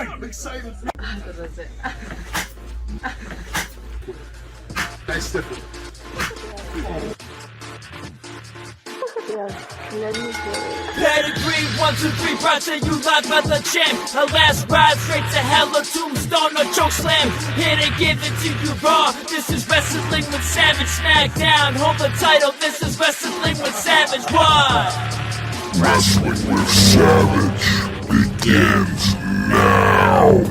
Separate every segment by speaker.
Speaker 1: I'm excited. Nice to
Speaker 2: Pedigree, 1, 2, 3, project you live by the champ. A last ride straight to hell, a tombstone, a choke slam. Here to give it to you raw. This is Wrestling with Savage, SmackDown. Hold the title, this is Wrestling with Savage. What?
Speaker 3: Wrestling with Savage begins now.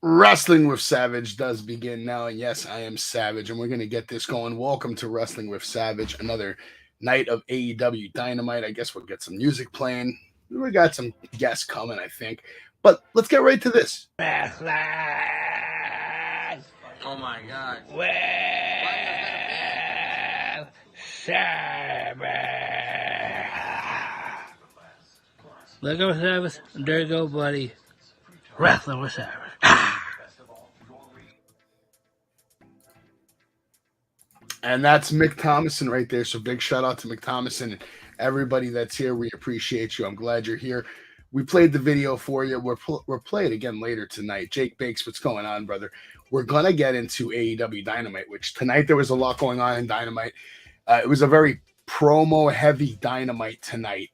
Speaker 1: Wrestling with Savage does begin now, and yes, I am Savage, and we're going to get this going. Welcome to Wrestling with Savage, another night of AEW Dynamite. I guess we'll get some music playing. We got some guests coming, I think, but let's get right to this.
Speaker 2: Oh my God. Well, Savage. Look at Savage. There you go, buddy. Wrestling with Savage.
Speaker 1: And that's Mick Thomason right there. So big shout out to Mick Thomason and everybody that's here. We appreciate you. I'm glad you're here. We played the video for you. We're playing again later tonight. Jake Bakes, what's going on, brother? We're going to get into AEW Dynamite, which tonight there was a lot going on in Dynamite. It was a very promo-heavy Dynamite tonight.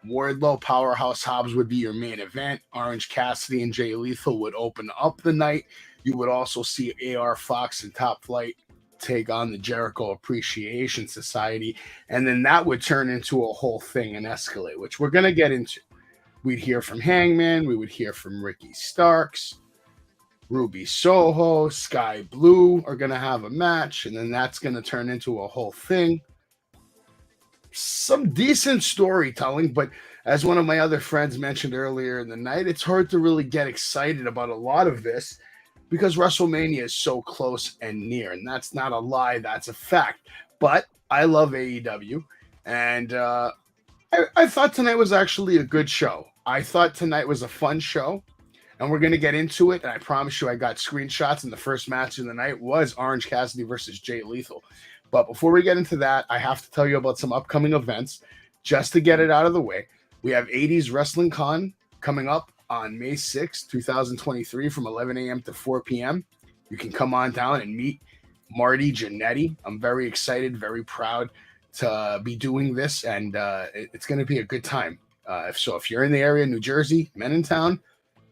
Speaker 1: Wardlow, Powerhouse Hobbs would be your main event. Orange Cassidy and Jay Lethal would open up the night. You would also see AR Fox and Top Flight take on the Jericho Appreciation Society, and then that would turn into a whole thing and escalate, which we're going to get into. We'd hear from Hangman, we would hear from Ricky Starks, Ruby Soho, Sky Blue are going to have a match, and then that's going to turn into a whole thing. Some decent storytelling, but as one of my other friends mentioned earlier in the night, it's hard to really get excited about a lot of this because WrestleMania is so close and near, and that's not a lie, that's a fact. But I love AEW, and I thought tonight was actually a good show. I thought tonight was a fun show, and we're going to get into it, and I promise you I got screenshots, and the first match of the night was Orange Cassidy versus Jay Lethal. But before we get into that, I have to tell you about some upcoming events, just to get it out of the way. We have 80s Wrestling Con coming up on May 6th, 2023 from 11 a.m. to 4 p.m. You can come on down and meet Marty Jannetty. I'm very excited, very proud to be doing this, and it's going to be a good time. If you're in the area, New Jersey, Men in Town,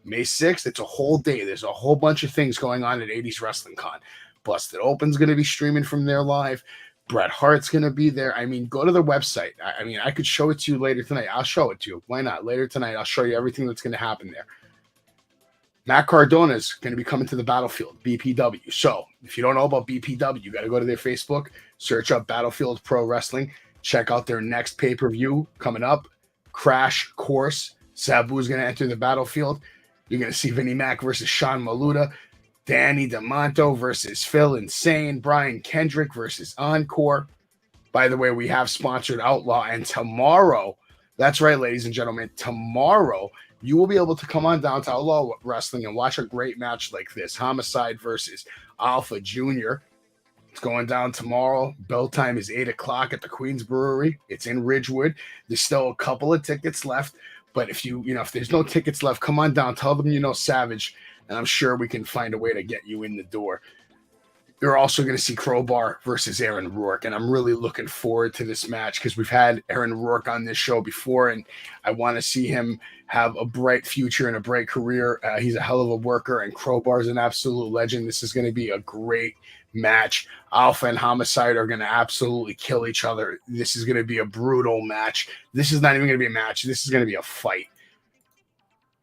Speaker 1: May 6th, it's a whole day. There's a whole bunch of things going on at 80s Wrestling Con. Busted Open's going to be streaming from there live. Bret Hart's going to be there. I mean, go to the website. I mean, I could show it to you later tonight. I'll show it to you. Why not? Later tonight, I'll show you everything that's going to happen there. Matt Cardona's going to be coming to the Battlefield, BPW. So if you don't know about BPW, you got to go to their Facebook, search up Battlefield Pro Wrestling, check out their next pay-per-view coming up, Crash Course. Sabu's going to enter the Battlefield. You're going to see Vinnie Mac versus Sean Maluda, Danny DeMonto versus Phil Insane, Brian Kendrick versus Encore. By the way, we have sponsored Outlaw, and tomorrow, that's right, ladies and gentlemen, tomorrow you will be able to come on down to Outlaw Wrestling and watch a great match like this. Homicide versus Alpha Jr. It's going down tomorrow. Bell time is 8 o'clock at the Queen's Brewery. It's in Ridgewood. There's still a couple of tickets left, but if if there's no tickets left, come on down. Tell them you know Savage, and I'm sure we can find a way to get you in the door. You're also going to see Crowbar versus Aaron Rourke, and I'm really looking forward to this match because we've had Aaron Rourke on this show before, and I want to see him have a bright future and a bright career. He's a hell of a worker, and Crowbar's an absolute legend. This is going to be a great match. Alpha and Homicide are going to absolutely kill each other. This is going to be a brutal match. This is not even going to be a match. This is going to be a fight.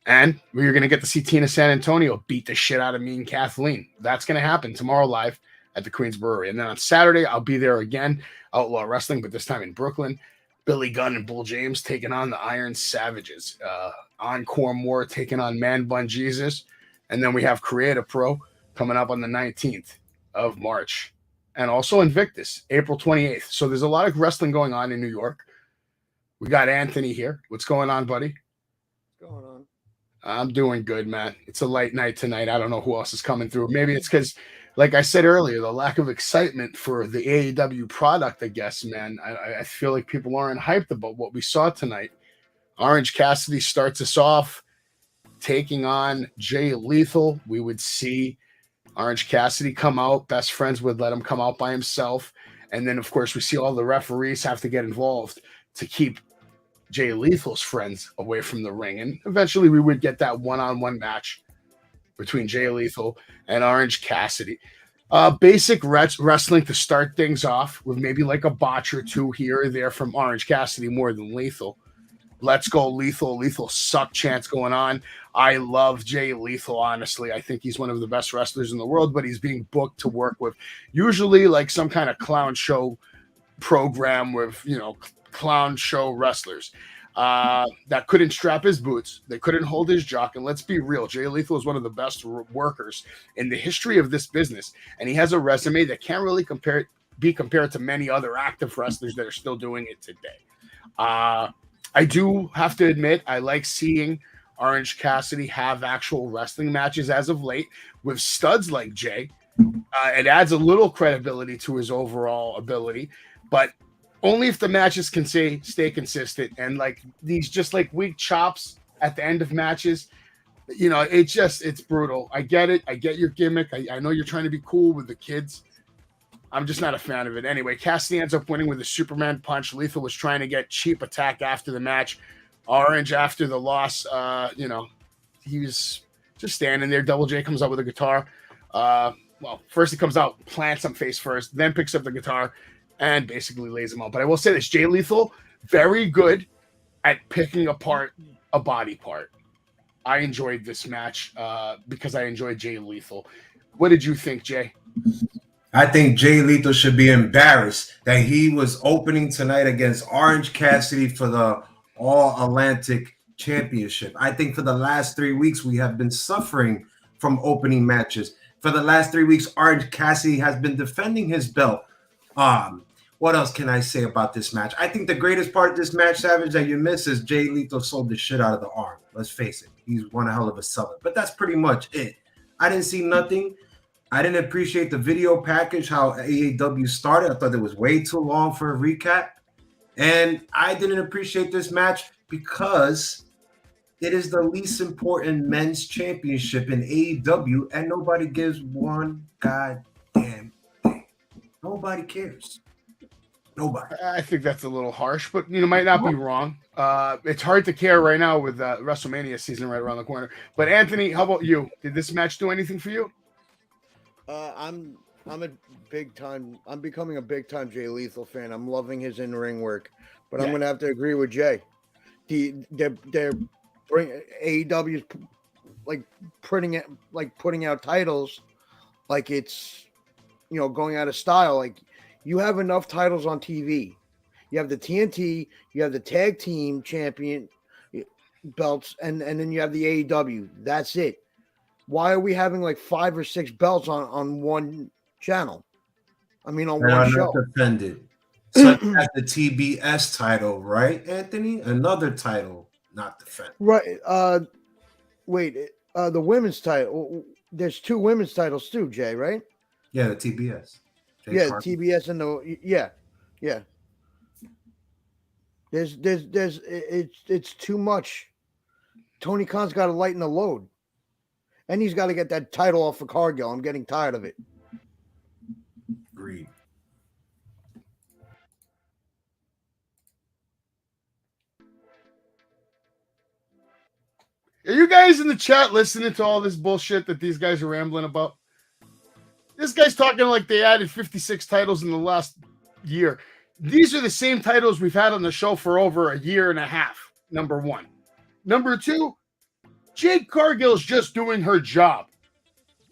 Speaker 1: And we're going to get to see Tina San Antonio beat the shit out of me and Kathleen. That's going to happen tomorrow live at the Queen's Brewery. And then on Saturday, I'll be there again, Outlaw Wrestling, but this time in Brooklyn. Billy Gunn and Bull James taking on the Iron Savages. Encore Moore taking on Man Bun Jesus. And then we have Creative Pro coming up on the 19th of March. And also Invictus, April 28th. So there's a lot of wrestling going on in New York. We got Anthony here. What's going on, buddy?
Speaker 4: What's going on?
Speaker 1: I'm doing good, man. It's a light night tonight. I don't know who else is coming through. Maybe it's because, like I said earlier, the lack of excitement for the AEW product, I guess, man. I feel like people aren't hyped about what we saw tonight. Orange Cassidy starts us off taking on Jay Lethal. We would see Orange Cassidy come out. Best friends would let him come out by himself. And then, of course, we see all the referees have to get involved to keep Jay Lethal's friends away from the ring. And eventually we would get that one-on-one match between Jay Lethal and Orange Cassidy. Basic wrestling to start things off with maybe like a botch or two here or there from Orange Cassidy more than Lethal. Let's go Lethal. Lethal suck chants going on. I love Jay Lethal, honestly. I think he's one of the best wrestlers in the world, but he's being booked to work with usually like some kind of clown show program with, clown show wrestlers that couldn't strap his boots. They couldn't hold his jock. And let's be real, Jay Lethal is one of the best workers in the history of this business. And he has a resume that can't really be compared to many other active wrestlers that are still doing it today. I do have to admit, I like seeing Orange Cassidy have actual wrestling matches as of late with studs like Jay. It adds a little credibility to his overall ability, but only if the matches can stay consistent. And like these just like weak chops at the end of matches, it's brutal. I get it. I get your gimmick. I know you're trying to be cool with the kids. I'm just not a fan of it. Anyway, Cassidy ends up winning with a Superman punch. Lethal was trying to get cheap attack after the match. Orange, after the loss, he was just standing there. Double J comes out with a guitar. First he comes out, plants him face first, then picks up the guitar and basically lays him out. But I will say this, Jay Lethal, very good at picking apart a body part. I enjoyed this match because I enjoyed Jay Lethal. What did you think, Jay?
Speaker 4: I think Jay Lethal should be embarrassed that he was opening tonight against Orange Cassidy for the All-Atlantic Championship. I think for the last 3 weeks, we have been suffering from opening matches. For the last 3 weeks, Orange Cassidy has been defending his belt. What else can I say about this match? I think the greatest part of this match, Savage, that you miss is Jay Lethal sold the shit out of the arm. Let's face it. He's one hell of a seller. But that's pretty much it. I didn't see nothing. I didn't appreciate the video package, how AEW started. I thought it was way too long for a recap. And I didn't appreciate this match because it is the least important men's championship in AEW, and nobody gives one goddamn thing. Nobody cares. Nobody.
Speaker 1: I think that's a little harsh, but might not be wrong. It's hard to care right now with WrestleMania season right around the corner. But Anthony, how about you? Did this match do anything for you?
Speaker 5: I'm becoming a big time Jay Lethal fan. I'm loving his in-ring work, but I'm gonna have to agree with Jay. They're bring AEW's putting out titles like it's going out of style. Like you have enough titles on TV. You have the TNT, you have the tag team champion belts, and then you have the AEW. That's it. Why are we having like 5 or 6 belts on one channel? I mean, on one show.
Speaker 4: Not defended. Such as the TBS title, right, Anthony? Another title not defended.
Speaker 5: Right. The women's title. There's 2 women's titles too, Jay, right?
Speaker 4: Yeah, the TBS.
Speaker 5: TBS and yeah. It's too much. Tony Khan's got to lighten the load. And he's got to get that title off of Cargill. I'm getting tired of it.
Speaker 4: Agreed.
Speaker 1: Are you guys in the chat listening to all this bullshit that these guys are rambling about? This guy's talking like they added 56 titles in the last year. These are the same titles we've had on the show for over a year and a half, number one. Number two, Jade Cargill's just doing her job.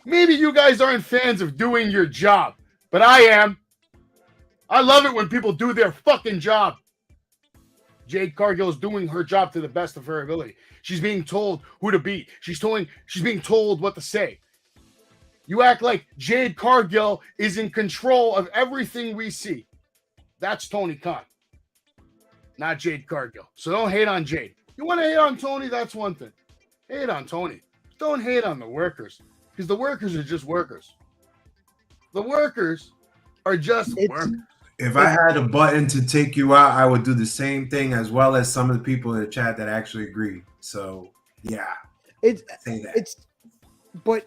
Speaker 1: Maybe you guys aren't fans of doing your job, but I am. I love it when people do their fucking job. Jade Cargill is doing her job to the best of her ability. She's being told who to beat. She's being told what to say. You act like Jade Cargill is in control of everything we see. That's Tony Khan, not Jade Cargill. So don't hate on Jade. You want to hate on Tony? That's one thing. Hate on Tony. Don't hate on the workers, because the workers are just workers. The workers are just workers.
Speaker 4: If I had a button to take you out, I would do the same thing, as well as some of the people in the chat that actually agree. So yeah,
Speaker 5: It's
Speaker 4: say that.
Speaker 5: it's, but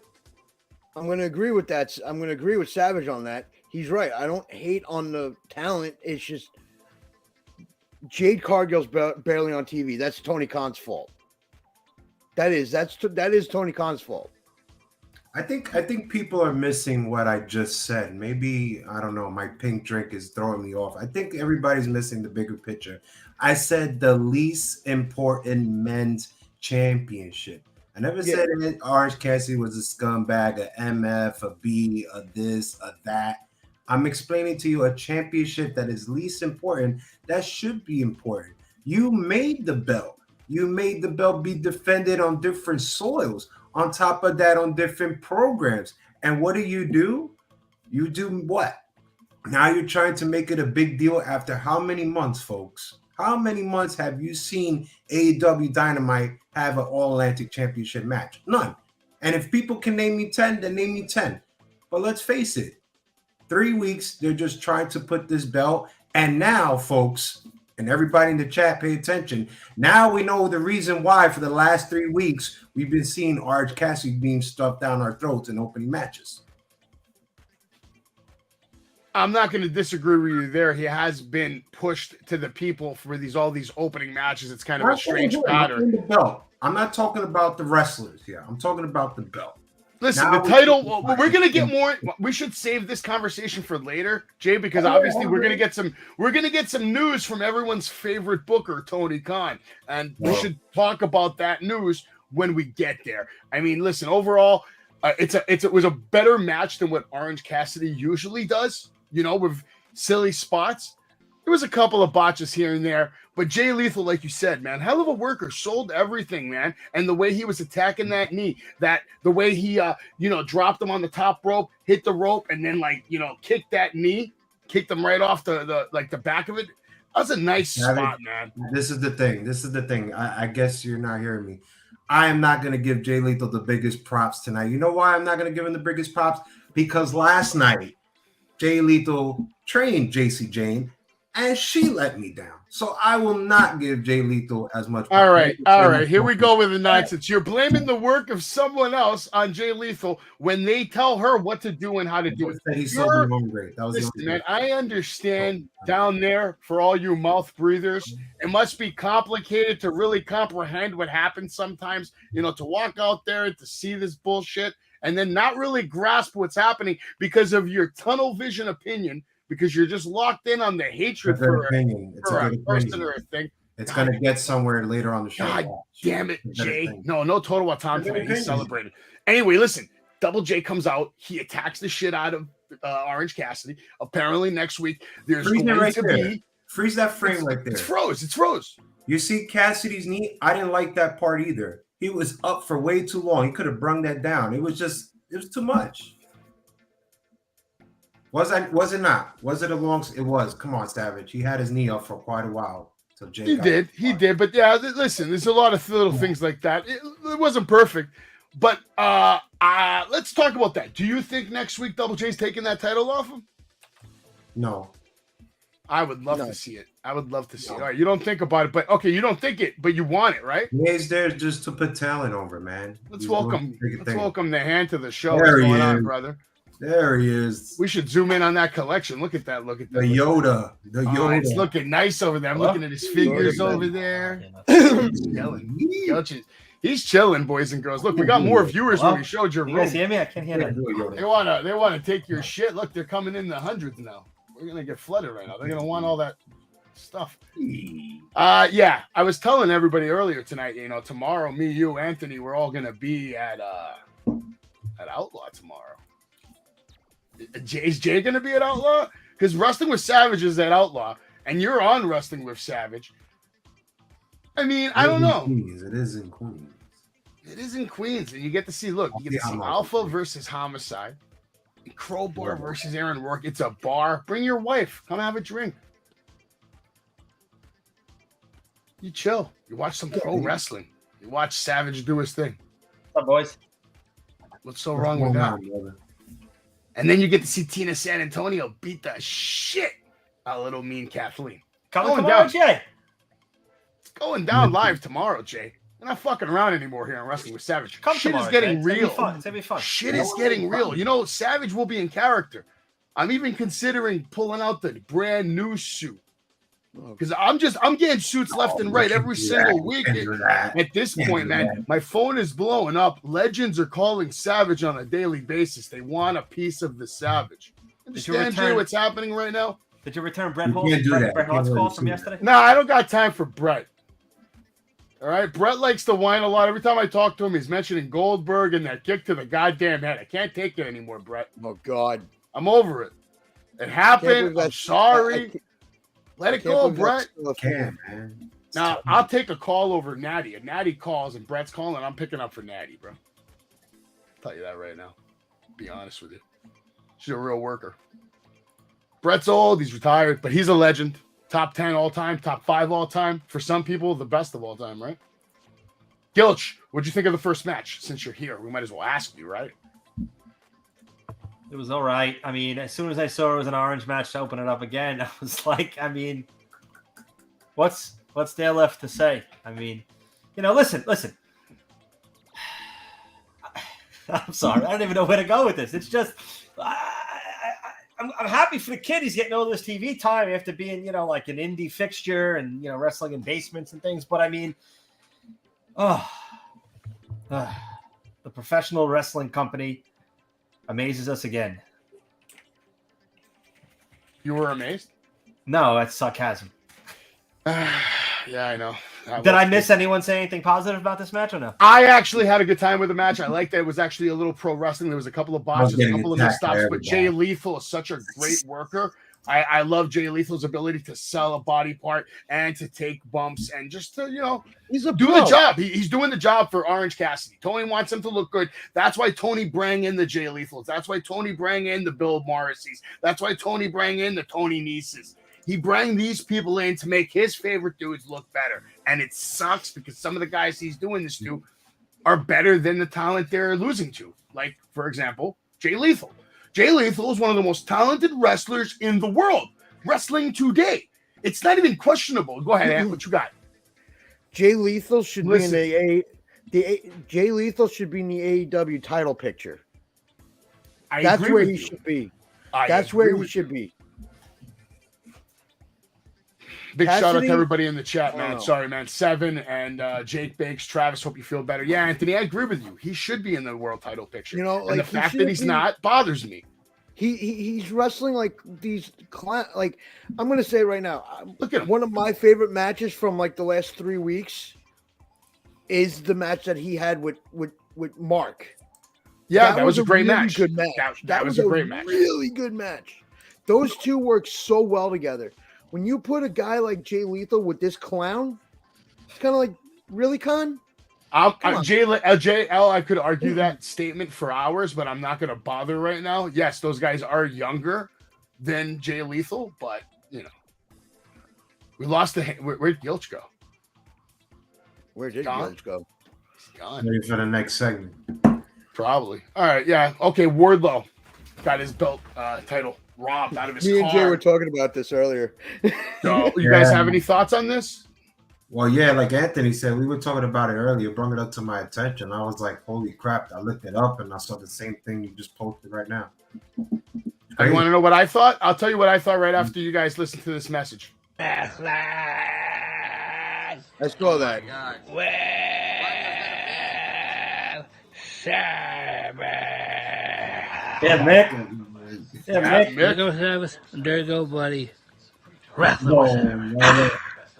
Speaker 5: I'm going to agree with that. I'm going to agree with Savage on that. He's right. I don't hate on the talent. It's just Jade Cargill's barely on TV. That's Tony Khan's fault. That is Tony Khan's fault.
Speaker 4: I think people are missing what I just said. Maybe, I don't know, my pink drink is throwing me off. I think everybody's missing the bigger picture. I said the least important men's championship. I never said that Orange Cassidy was a scumbag, a MF, a B, a this, a that. I'm explaining to you a championship that is least important, that should be important. You made the belt. You made the belt be defended on different soils. On top of that, on different programs. And what do? You do what? Now you're trying to make it a big deal after how many months, folks? How many months have you seen AEW Dynamite have an All-Atlantic Championship match? None. And if people can name me 10, then name me 10. But let's face it, 3 weeks, they're just trying to put this belt. And now, folks, and everybody in the chat, pay attention. Now we know the reason why for the last 3 weeks we've been seeing Orange Cassidy being stuffed down our throats in opening matches.
Speaker 1: I'm not going to disagree with you there. He has been pushed to the people for all these opening matches. It's kind of a strange pattern.
Speaker 4: The belt. I'm not talking about the wrestlers here. I'm talking about the belt.
Speaker 1: Listen, the title, we're going to get more. We should save this conversation for later, Jay, because obviously we're going to get some news from everyone's favorite booker, Tony Khan. And we should talk about that news when we get there. I mean, listen, overall, it was a better match than what Orange Cassidy usually does, with silly spots. There was a couple of botches here and there, but Jay Lethal, like you said, man, hell of a worker, sold everything, man. And the way he was attacking that knee, the way he, dropped him on the top rope, hit the rope, and then kicked that knee, kicked him right off the back of it. That was a nice spot, man.
Speaker 4: This is the thing. I guess you're not hearing me. I am not going to give Jay Lethal the biggest props tonight. You know why I'm not going to give him the biggest props? Because last night, Jay Lethal trained JC Jane, and she let me down. So I will not give Jay Lethal as much.
Speaker 1: All right. Here we go with the nonsense. You're blaming the work of someone else on Jay Lethal when they tell her what to do and how to do it. Listen, man, I understand down there for all you mouth breathers, it must be complicated to really comprehend what happens sometimes, to walk out there and to see this bullshit and then not really grasp what's happening because of your tunnel vision opinion. Because you're just locked in on the hatred for a person or a thing.
Speaker 4: It's going to get somewhere later on the show.
Speaker 1: God damn it, Jay. No Total Watson tonight. He's celebrated. Anyway, listen. Double J comes out. He attacks the shit out of Orange Cassidy. Apparently next week, there's going to be...
Speaker 4: Freeze that frame right there.
Speaker 1: It's froze.
Speaker 4: You see Cassidy's knee? I didn't like that part either. He was up for way too long. He could have brung that down. It was too much. Was it not? Was it a long? It was. Come on, Savage. He had his knee up for quite a while. So Jay
Speaker 1: he did. But yeah, listen. There's a lot of little things like that. It wasn't perfect, but let's talk about that. Do you think next week Double J's taking that title off him?
Speaker 4: No.
Speaker 1: I would love to see it. I would love to see it. All right, you don't think about it, but okay, you don't think it, but you want it, right?
Speaker 4: He's there just to put talent over, man.
Speaker 1: Let's welcome the hand to the show.
Speaker 4: What's
Speaker 1: going on, brother?
Speaker 4: There he is.
Speaker 1: We should zoom in on that collection. Look at that.
Speaker 4: The Yoda.
Speaker 1: It's looking nice over there. I'm looking at his figures over there. He's chilling. He's chilling, boys and girls. Look, we got more viewers when we showed your room.
Speaker 6: You guys hear me? I can't hear that.
Speaker 1: They wanna take your shit. Look, they're coming in the hundreds now. We're gonna get flooded right now. They're gonna want all that stuff. Yeah, I was telling everybody earlier tonight, tomorrow, me, you, Anthony, we're all gonna be at Outlaw tomorrow. Is Jay going to be at Outlaw? Because Wrestling with Savage is at Outlaw, and you're on Wrestling with Savage. I mean, I don't know.
Speaker 4: It is in Queens.
Speaker 1: It is in Queens, and you get to see, Alpha versus Homicide, Crowbar versus Aaron Rourke. It's a bar. Bring your wife. Come have a drink. You chill. You watch some pro wrestling. You watch Savage do his thing.
Speaker 6: What's up, boys?
Speaker 1: What's so wrong with that? And then you get to see Tina San Antonio beat the shit A little mean Kathleen.
Speaker 6: Come
Speaker 1: Going
Speaker 6: on,
Speaker 1: down.
Speaker 6: Jay.
Speaker 1: It's going down live tomorrow, Jay. We're not fucking around anymore here on Wrestling with Savage.
Speaker 6: Come
Speaker 1: Shit
Speaker 6: tomorrow,
Speaker 1: is getting
Speaker 6: Jay. It's gonna be
Speaker 1: real.
Speaker 6: fun. It's gonna be fun.
Speaker 1: Shit is getting real. You know, Savage will be in character. I'm even considering pulling out the brand new suit. Because I'm getting suits left and right every single week. At this point, man, my phone is blowing up. Legends are calling Savage on a daily basis. They want a piece of the Savage. Understand, Jay, what's happening right now?
Speaker 6: Did you return Brett
Speaker 4: You can't do that.
Speaker 6: Brett
Speaker 4: You can't
Speaker 6: Hart's
Speaker 4: really
Speaker 6: call
Speaker 4: do
Speaker 6: from
Speaker 4: that.
Speaker 6: yesterday?
Speaker 1: No, I don't got time for Brett. All right, Brett likes to whine a lot. Every time I talk to him, he's mentioning Goldberg and that kick to the goddamn head. I can't take it anymore, Brett.
Speaker 5: Oh God,
Speaker 1: I'm over it. It happened. I'm sorry. Let it go, Brett.
Speaker 4: Can't, man.
Speaker 1: Now, I'll take a call over Natty. If Natty calls and Brett's calling, I'm picking up for Natty, bro. I'll tell you that right now. Be honest with you. She's a real worker. Brett's old. He's retired, but he's a legend. Top 10 all time, top 5 all time. For some people, the best of all time, right? Gilch, what'd you think of the first match? Since you're here, we might as well ask you, right?
Speaker 6: It was all right. I mean, as soon as I saw it was an orange match to open it up again, I was like, I mean, what's there left to say? I mean, you know, listen. I'm sorry. I don't even know where to go with this. It's just, I'm happy for the kid. He's getting all this TV time after being, you know, like an indie fixture and, you know, wrestling in basements and things. But I mean, the professional wrestling company amazes us again.
Speaker 1: You were amazed?
Speaker 6: No, that's sarcasm.
Speaker 1: Yeah, I know.
Speaker 6: Did I miss anyone say anything positive about this match or no?
Speaker 1: I actually had a good time with the match. I liked that it was actually a little pro wrestling. There was a couple of botches, a couple of misstops, but Jay Lethal is such a great worker. I love Jay Lethal's ability to sell a body part and to take bumps and just to, you know, do the job. He's doing the job for Orange Cassidy. Tony wants him to look good. That's why Tony bring in the Jay Lethals. That's why Tony bring in the Bill Morrisseys. That's why Tony bring in the Tony Neses. He bring these people in to make his favorite dudes look better. And it sucks because some of the guys he's doing this to are better than the talent they're losing to. Like, for example, Jay Lethal. Jay Lethal is one of the most talented wrestlers in the world. Wrestling today. It's not even questionable. Go ahead, Ant. What you got?
Speaker 5: Jay Lethal should be in Jay Lethal should be in the AEW title picture. That's where he should be. That's where he should be.
Speaker 1: Big shout out to everybody in the chat, man. Sorry, man. Seven and Jake Bakes, Travis, hope you feel better. Yeah, Anthony, I agree with you. He should be in the world title picture.
Speaker 5: You know,
Speaker 1: and the fact that he's not bothers me.
Speaker 5: He's wrestling like these like I'm gonna say right now.
Speaker 1: Look at him.
Speaker 5: One of my favorite matches from like the last 3 weeks is the match that he had with Mark.
Speaker 1: Yeah, that was a great
Speaker 5: really
Speaker 1: match.
Speaker 5: Good match.
Speaker 1: That was a great match.
Speaker 5: Really good match. Those two work so well together. When you put a guy like Jay Lethal with this clown, it's kind of like, really, Con?
Speaker 1: JL, I could argue that statement for hours, but I'm not going to bother right now. Yes, those guys are younger than Jay Lethal, but, you know, we lost where'd Gilch go?
Speaker 5: Where did Gilch go?
Speaker 1: He's gone.
Speaker 4: Ready for the next segment.
Speaker 1: Probably. All right, yeah. Okay, Wardlow got his belt title robbed out of his car.
Speaker 5: Me and Jay were talking about this earlier.
Speaker 1: So, you guys have any thoughts on this?
Speaker 4: Well, yeah, like Anthony said, we were talking about it earlier, brought it up to my attention. I was like, holy crap. I looked it up and I saw the same thing you just posted right now.
Speaker 1: You want to know what I thought? I'll tell you what I thought right after you guys listen to this message.
Speaker 5: I saw that.
Speaker 6: Yeah, Mick. Yeah, Mick.
Speaker 2: There you go, buddy.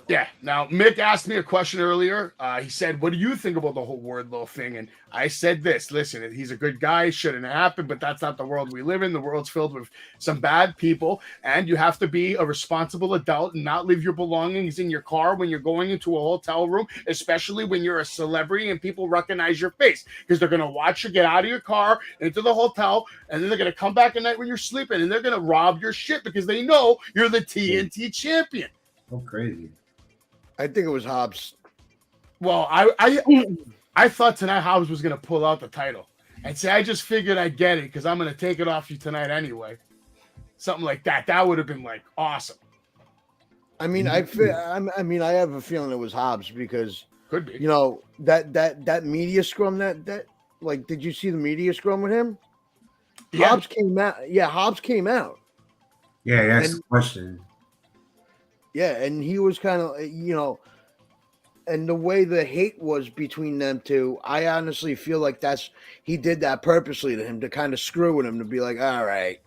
Speaker 1: Yeah. Now, Mick asked me a question earlier. He said, what do you think about the whole Wardlow thing? And I said this, listen, he's a good guy. Shouldn't have happened, but that's not the world we live in. The world's filled with some bad people, and you have to be a responsible adult and not leave your belongings in your car when you're going into a hotel room, especially when you're a celebrity and people recognize your face, because they're going to watch you get out of your car into the hotel, and then they're going to come back at night when you're sleeping, and they're going to rob your shit because they know you're the TNT champion.
Speaker 4: So crazy.
Speaker 5: I think it was Hobbs.
Speaker 1: Well, I thought tonight Hobbs was going to pull out the title and say, I just figured I'd get it because I'm going to take it off you tonight anyway. Something like that. That would have been like awesome.
Speaker 5: I mean, I have a feeling it was Hobbs because
Speaker 1: Could be.
Speaker 5: that media scrum that like, did you see the media scrum with him?
Speaker 1: Yeah.
Speaker 5: Hobbs came out. Yeah, Hobbs came out.
Speaker 4: Yeah, that's the question.
Speaker 5: Yeah, and he was kind of, and the way the hate was between them two, I honestly feel like he did that purposely to him to kind of screw with him to be like, all right.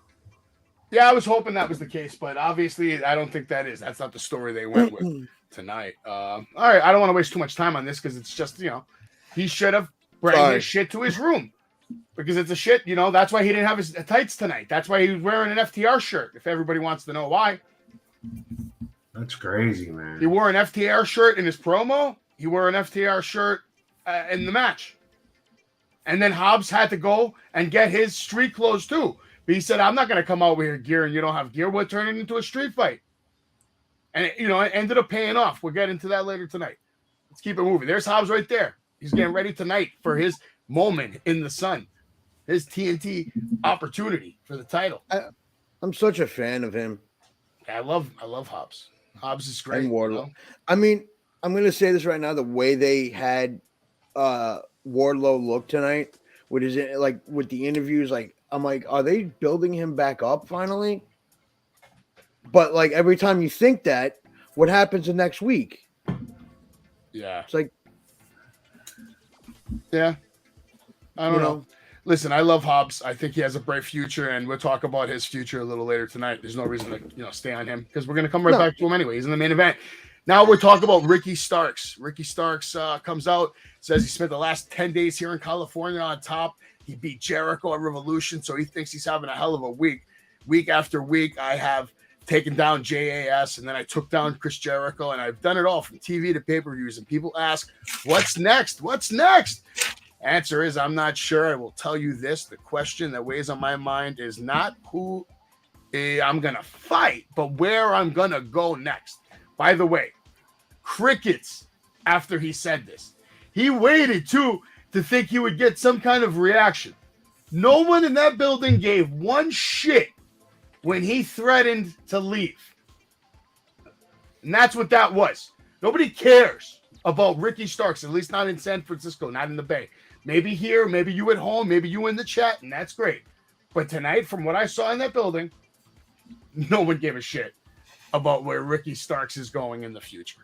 Speaker 1: Yeah, I was hoping that was the case, but obviously I don't think that is. That's not the story they went with tonight. All right, I don't want to waste too much time on this because it's just, he should have brought his shit to his room because it's a shit, that's why he didn't have his tights tonight. That's why he was wearing an FTR shirt, if everybody wants to know why.
Speaker 4: That's crazy, man.
Speaker 1: He wore an FTR shirt in his promo. He wore an FTR shirt in the match. And then Hobbs had to go and get his street clothes too. But he said, I'm not going to come out with your gear and you don't have gear. We'll turn it into a street fight. And, it ended up paying off. We'll get into that later tonight. Let's keep it moving. There's Hobbs right there. He's getting ready tonight for his moment in the sun. His TNT opportunity for the title.
Speaker 5: I'm such a fan of him.
Speaker 1: I love Hobbs. Hobbs is great.
Speaker 5: And Wardlow. I mean, I'm going to say this right now. The way they had Wardlow look tonight with the interviews, I'm like, are they building him back up finally? But like every time you think that, what happens the next week?
Speaker 1: Yeah.
Speaker 5: It's like,
Speaker 1: yeah. I don't know. Listen, I love Hobbs. I think he has a bright future, and we'll talk about his future a little later tonight. There's no reason to, stay on him because we're going to come back to him anyway. He's in the main event. Now we're talking about Ricky Starks. Ricky Starks comes out, says he spent the last 10 days here in California on top. He beat Jericho at Revolution, so he thinks he's having a hell of a week. Week after week, I have taken down JAS, and then I took down Chris Jericho, and I've done it all from TV to pay-per-views. And people ask, what's next? What's next? Answer is, I'm not sure. I will tell you this. The question that weighs on my mind is not who I'm going to fight, but where I'm going to go next. By the way, crickets after he said this. He waited, too, to think he would get some kind of reaction. No one in that building gave one shit when he threatened to leave. And that's what that was. Nobody cares about Ricky Starks, at least not in San Francisco, not in the Bay. Maybe here, maybe you at home, maybe you in the chat, and that's great. But tonight, from what I saw in that building, no one gave a shit about where Ricky Starks is going in the future.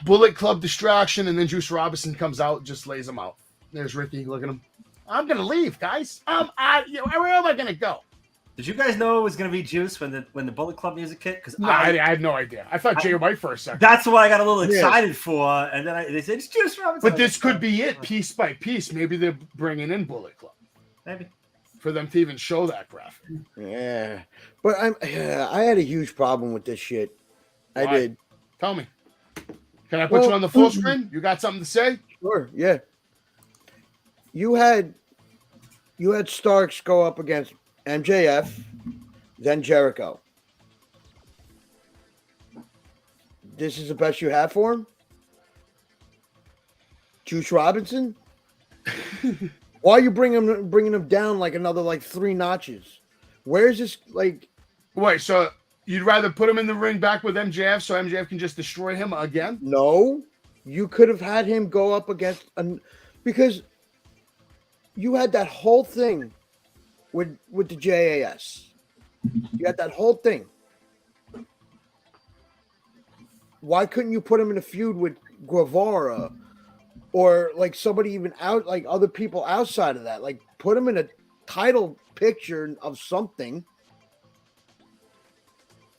Speaker 1: Bullet Club distraction, and then Juice Robinson comes out and just lays him out. There's Ricky. Look at him. I'm going to leave, guys. Where am I going to go?
Speaker 6: Did you guys know it was going to be Juice when the Bullet Club music hit? Because
Speaker 1: no, I had no idea. I thought Jay White for a second.
Speaker 6: That's what I got a little excited for. And then they said, it's Juice Robinson.
Speaker 1: But this could be it, piece by piece. Maybe they're bringing in Bullet Club.
Speaker 6: Maybe.
Speaker 1: For them to even show that graphic.
Speaker 5: Yeah. But I had a huge problem with this shit.
Speaker 1: Why?
Speaker 5: I did.
Speaker 1: Tell me. Can I put you on the full screen? You got something to say?
Speaker 5: Sure, yeah. You had Starks go up against MJF, then Jericho. This is the best you have for him? Juice Robinson? Why are you bringing him down like another 3 notches? Where's this
Speaker 1: Wait, so you'd rather put him in the ring back with MJF so MJF can just destroy him again?
Speaker 5: No. You could have had him go up against because you had that whole thing with the JAS. You had that whole thing. Why couldn't you put him in a feud with Guevara or somebody even out, other people outside of that? Put him in a title picture of something.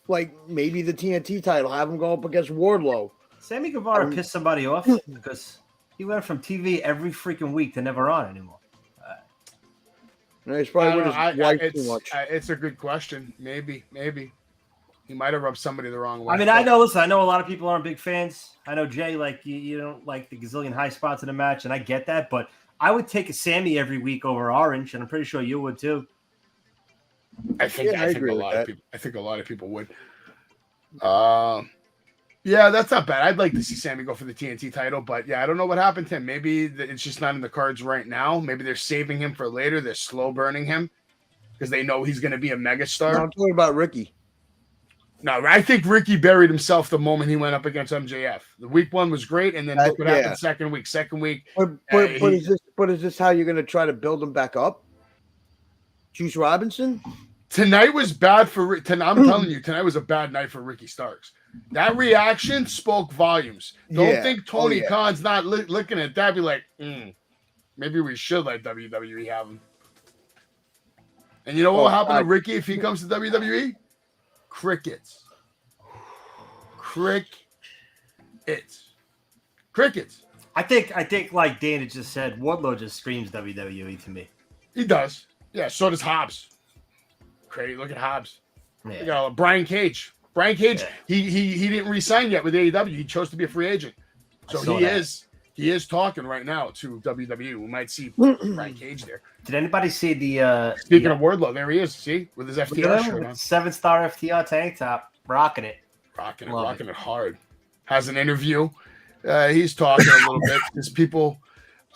Speaker 5: Maybe the TNT title, have him go up against Wardlow.
Speaker 6: Sammy Guevara pissed somebody off because he went from TV every freaking week to never on anymore.
Speaker 5: He's probably with his wife too much.
Speaker 1: It's a good question. Maybe. He might have rubbed somebody the wrong way.
Speaker 6: I mean, I know a lot of people aren't big fans. I know, Jay, you don't like the gazillion high spots in the match, and I get that, but I would take a Sammy every week over Orange, and I'm pretty sure you would too.
Speaker 1: I think a lot of people would. Yeah, that's not bad. I'd like to see Sammy go for the TNT title, but yeah, I don't know what happened to him. Maybe it's just not in the cards right now. Maybe they're saving him for later. They're slow burning him because they know he's going to be a megastar.
Speaker 5: No, I'm talking about Ricky.
Speaker 1: No, I think Ricky buried himself the moment he went up against MJF. The week 1 was great, and then look what happened second week. Second week,
Speaker 5: is this how you're going to try to build him back up? Juice Robinson?
Speaker 1: Tonight was bad for I'm telling you, tonight was a bad night for Ricky Starks. That reaction spoke volumes. Don't think Tony Khan's not looking at that, be like, maybe we should let WWE have him. And you know what will happen to Ricky if he comes to WWE? Crickets.
Speaker 6: I think like Dana just said, Wardlow just screams WWE to me.
Speaker 1: He does. Yeah, so does Hobbs. Crazy. Look at Hobbs.
Speaker 6: Yeah.
Speaker 1: You know, Brian Cage. He didn't re-sign yet with AEW. He chose to be a free agent. So he is talking right now to WWE. We might see Brian Cage there.
Speaker 6: Did anybody see the
Speaker 1: Speaking of Wardlow, there he is. See? With his FTR shirt on.
Speaker 6: 7-star FTR tank top. Rocking it
Speaker 1: hard. Has an interview. He's talking a little bit because people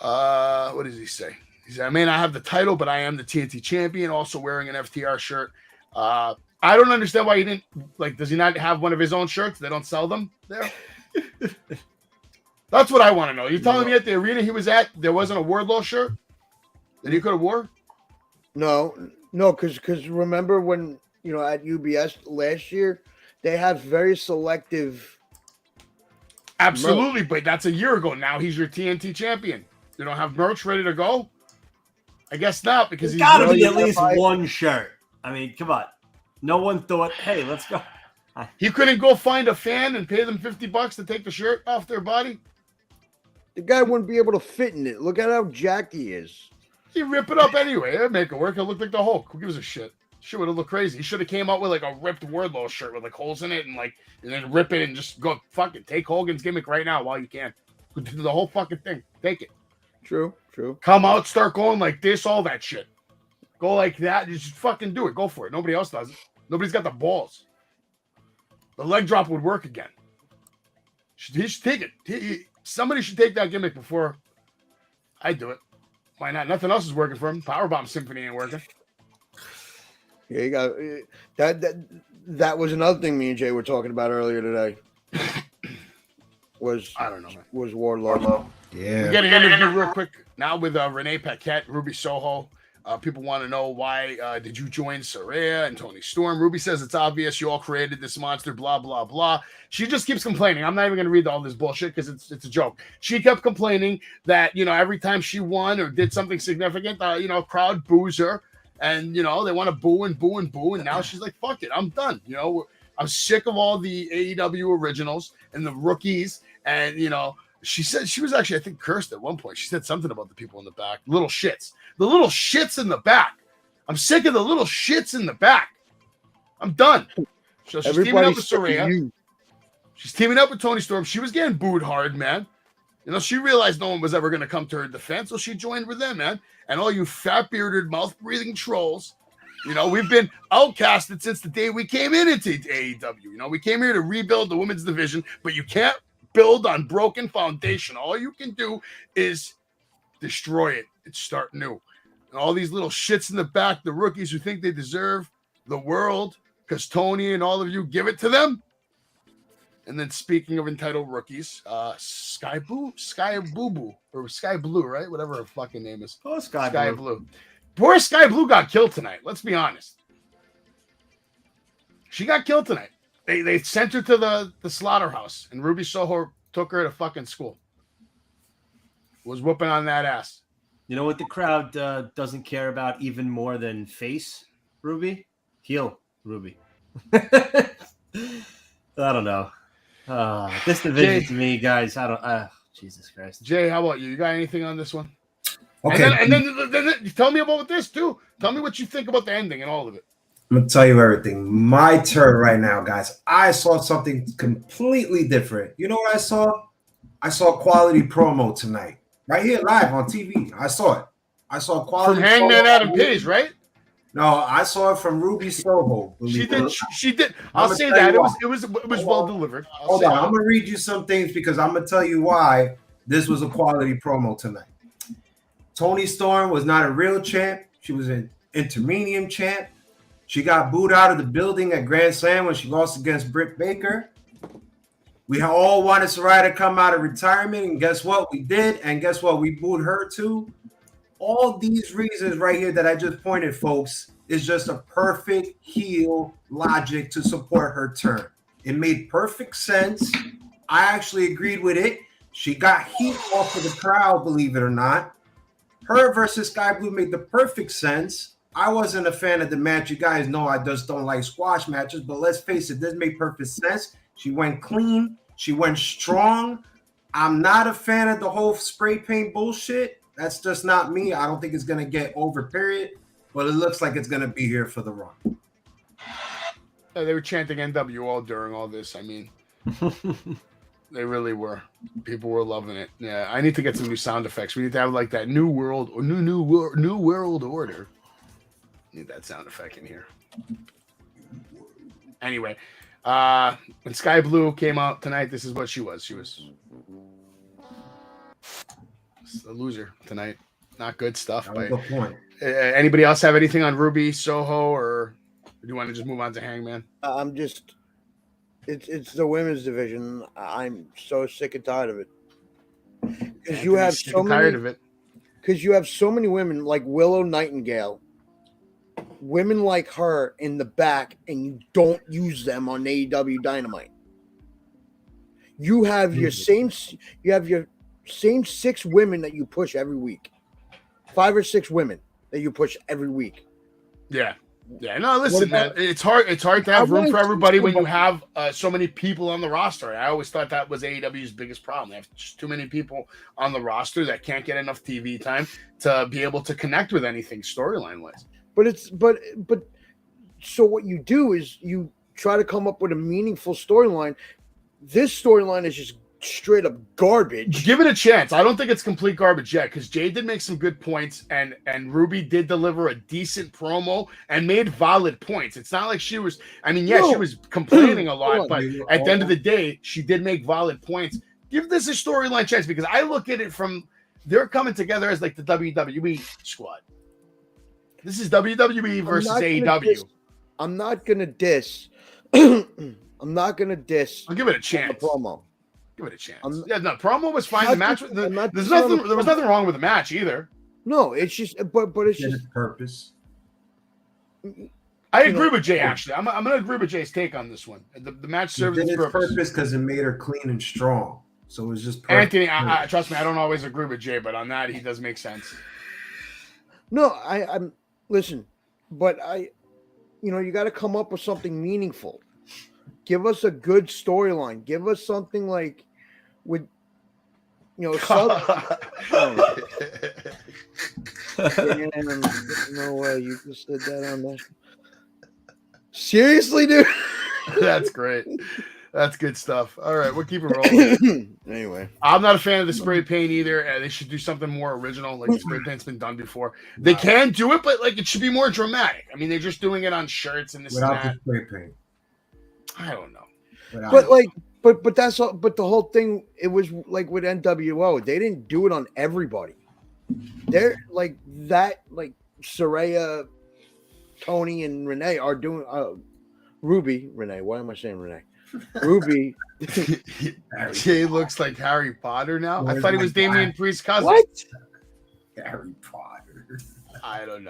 Speaker 1: what does he say? He said, I may not have the title, but I am the TNT champion, also wearing an FTR shirt. I don't understand why he didn't, like, does he not have one of his own shirts? They don't sell them there? That's what I want to know. You're telling me at the arena he was at, there wasn't a Wardlow shirt that he could have wore?
Speaker 5: No, because remember when, at UBS last year, they have very selective.
Speaker 1: Absolutely, merch. But that's a year ago. Now he's your TNT champion. You don't have merch ready to go? I guess not, because he's
Speaker 6: got to be at least one shirt. I mean, come on. No one thought, hey, let's go.
Speaker 1: He couldn't go find a fan and pay them $50 to take the shirt off their body?
Speaker 5: The guy wouldn't be able to fit in it. Look at how jacked he is.
Speaker 1: He rip it up anyway. It'd make it work. It'll look like the Hulk. Who gives a shit? Shit would have looked crazy. He should have came out with like a ripped Wardlow shirt with like holes in it and then rip it and just go fuck it. Take Hogan's gimmick right now while you can. Do the whole fucking thing. Take it.
Speaker 5: True.
Speaker 1: Come out, start going like this, all that shit. Go like that. You just fucking do it. Go for it. Nobody else does it. Nobody's got the balls. The leg drop would work again. He should take it. Somebody should take that gimmick before I do it. Why not? Nothing else is working for him. Powerbomb Symphony ain't working.
Speaker 5: Yeah, you got that was another thing me and Jay were talking about earlier today. I don't know, man. Was Wardlow.
Speaker 4: Yeah.
Speaker 1: We get an interview real quick now with Renee Paquette, Ruby Soho. People want to know why did you join Saraya and Tony Storm? Ruby says it's obvious you all created this monster, blah, blah, blah. She just keeps complaining. I'm not even going to read all this bullshit because it's a joke. She kept complaining that, every time she won or did something significant, crowd boos her. And, they want to boo and boo and boo. And now she's like, fuck it, I'm done. I'm sick of all the AEW originals and the rookies. And, she said she was actually, I think, cursed at one point. She said something about the people in the back. Little shits. The little shits in the back. I'm sick of the little shits in the back. I'm done. So she's teaming up with Saraya. She's teaming up with Tony Storm. She was getting booed hard, man. She realized no one was ever going to come to her defense, so she joined with them, man. And all you fat-bearded, mouth-breathing trolls, we've been outcasted since the day we came into AEW. We came here to rebuild the women's division, but you can't build on broken foundation. All you can do is destroy it and start new. And all these little shits in the back, the rookies who think they deserve the world because Tony and all of you give it to them. And then speaking of entitled rookies, Sky Blue, or Sky Blue, right? Whatever her fucking name is.
Speaker 6: Oh, Sky Blue.
Speaker 1: Poor Sky Blue got killed tonight. Let's be honest. She got killed tonight. They sent her to the slaughterhouse, and Ruby Soho took her to fucking school. Was whooping on that ass.
Speaker 6: You know what the crowd doesn't care about even more than face Ruby? Heel Ruby. I don't know. This division
Speaker 1: Jay,
Speaker 6: to me, guys, I don't. Jesus Christ.
Speaker 1: Jay, how about you? You got anything on this one?
Speaker 4: Okay.
Speaker 1: And then tell me about this too. Tell me what you think about the ending and all of it.
Speaker 4: I'm going to tell you everything. My turn right now, guys. I saw something completely different. You know what I saw? I saw a quality promo tonight. Right here, live on TV. I saw it. I saw quality
Speaker 1: from Hangman Adam Page, right?
Speaker 4: No, I saw it from Ruby Soho.
Speaker 1: She did. I'll say that. It was well delivered.
Speaker 4: Hold on. I'm going to read you some things because I'm going to tell you why this was a quality promo tonight. Tony Storm was not a real champ. She was an intermediate champ. She got booed out of the building at Grand Slam when she lost against Britt Baker. We all wanted Saraya to come out of retirement, and guess what? We did, and guess what? We booed her too. All these reasons right here that I just pointed, folks, is just a perfect heel logic to support her turn. It made perfect sense. I actually agreed with it. She got heat off of the crowd, believe it or not. Her versus Sky Blue made the perfect sense. I wasn't a fan of the match. You guys know I just don't like squash matches, but let's face it, this made perfect sense. She went clean. She went strong. I'm not a fan of the whole spray paint bullshit. That's just not me. I don't think it's going to get over, period. But it looks like it's going to be here for the run.
Speaker 1: Yeah, they were chanting NWO during all this. I mean, they really were. People were loving it. Yeah, I need to get some new sound effects. We need to have like that new world or new world order. Need that sound effect in here. Anyway, when Sky Blue came out tonight, this is what she was. She was a loser tonight. Not good stuff.
Speaker 4: That was the point.
Speaker 1: Anybody else have anything on Ruby, Soho, or do you want to just move on to Hangman?
Speaker 5: I'm just, it's the women's division. I'm so sick and tired of it. Because you have so
Speaker 1: tired of it.
Speaker 5: Because you have so many women like Willow Nightingale, women like her in the back, and you don't use them on AEW Dynamite. You have your same 6 women that you push every week, 5 or 6 women that you push every week.
Speaker 1: Yeah. No, listen, man. It's hard to have room for everybody when you have so many people on the roster. I always thought that was AEW's biggest problem. They have just too many people on the roster that can't get enough TV time to be able to connect with anything storyline wise.
Speaker 5: But so what you do is you try to come up with a meaningful storyline. This storyline is just straight up garbage.
Speaker 1: Give it a chance. I don't think it's complete garbage yet because Jay did make some good points and Ruby did deliver a decent promo and made valid points. It's not like she was, she was complaining a lot, but at the end of the day, she did make valid points. Give this a storyline chance because I look at it from they're coming together as like the WWE squad. This is WWE versus AEW.
Speaker 5: I'm not gonna diss. I'm not gonna diss.
Speaker 1: I'll give it a chance.
Speaker 5: The promo.
Speaker 1: Give it a chance. The promo was fine. The match. There was nothing wrong with the match either.
Speaker 5: No, it's just, but it's just
Speaker 4: purpose.
Speaker 1: I agree with Jay. Actually, I'm going to agree with Jay's take on this one. The match served its
Speaker 4: purpose because it made her clean and strong. So it was just perfect.
Speaker 1: Anthony. I trust me. I don't always agree with Jay, but on that, he does make sense.
Speaker 5: No, I'm listen, but you got to come up with something meaningful. Give us a good storyline. Give us something like with, no way you just did that on that. Seriously, dude?
Speaker 1: That's great. That's good stuff. All right, we'll keep it rolling.
Speaker 5: Anyway,
Speaker 1: I'm not a fan of the spray paint either. They should do something more original. Like the spray paint's been done before. They can do it, but like it should be more dramatic. I mean, they're just doing it on shirts and this and that.
Speaker 4: The spray paint.
Speaker 1: I don't know.
Speaker 5: But that's all. But the whole thing, it was like with NWO, they didn't do it on everybody. They're like that. Like Saraya, Tony, and Renee are doing. Ruby, Renee. Why am I saying Renee? Ruby.
Speaker 1: Jay looks like Harry Potter now. I thought he was Damian Priest's cousin.
Speaker 5: What?
Speaker 4: Harry Potter.
Speaker 1: I don't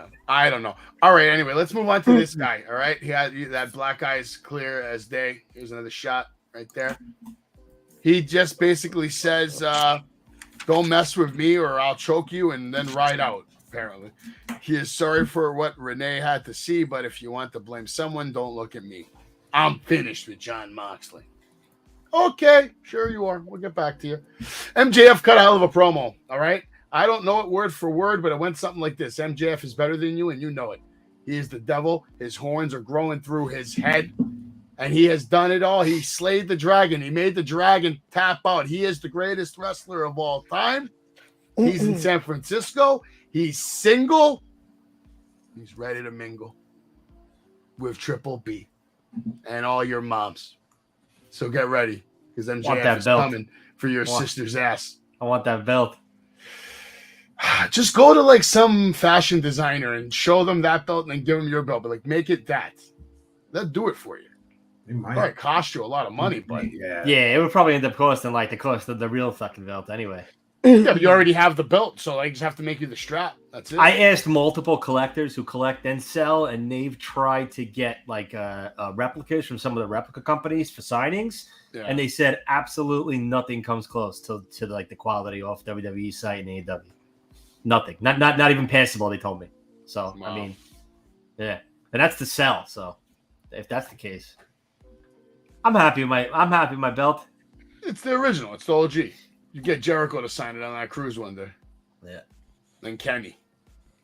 Speaker 1: know. All right. Anyway, let's move on to this guy. All right. He had that black eye is clear as day. Here's another shot right there. He just basically says, don't mess with me or I'll choke you and then ride out, apparently. He is sorry for what Renee had to see, but if you want to blame someone, don't look at me. I'm finished with Jon Moxley. Okay. Sure you are. We'll get back to you. MJF cut a hell of a promo. All right. I don't know it word for word, but it went something like this. MJF is better than you, and you know it. He is the devil. His horns are growing through his head, and he has done it all. He slayed the dragon. He made the dragon tap out. He is the greatest wrestler of all time. He's in San Francisco. He's single. He's ready to mingle with Triple B and all your moms. So get ready, because MJF is coming for your sister's ass.
Speaker 6: I want that belt.
Speaker 1: Just go to like some fashion designer and show them that belt and then give them your belt, but like make it that. They'll do it for you.
Speaker 4: It might
Speaker 1: Probably cost you a lot of money, but
Speaker 4: yeah.
Speaker 6: Yeah, it would probably end up costing like the cost of the real fucking belt anyway.
Speaker 1: yeah, but you already have the belt, so I just have to make you the strap. That's it.
Speaker 6: I asked multiple collectors who collect and sell, and they've tried to get like replicas from some of the replica companies for signings,
Speaker 1: Yeah.
Speaker 6: and they said absolutely nothing comes close to like the quality off WWE site and AEW. Nothing, not even passable. They told me. So
Speaker 1: Wow.
Speaker 6: I mean, yeah, and that's to sell. So if that's the case, I'm happy with my belt.
Speaker 1: It's the original. It's the OG. You get Jericho to sign it on that cruise one day.
Speaker 6: Yeah,
Speaker 1: Then Kenny.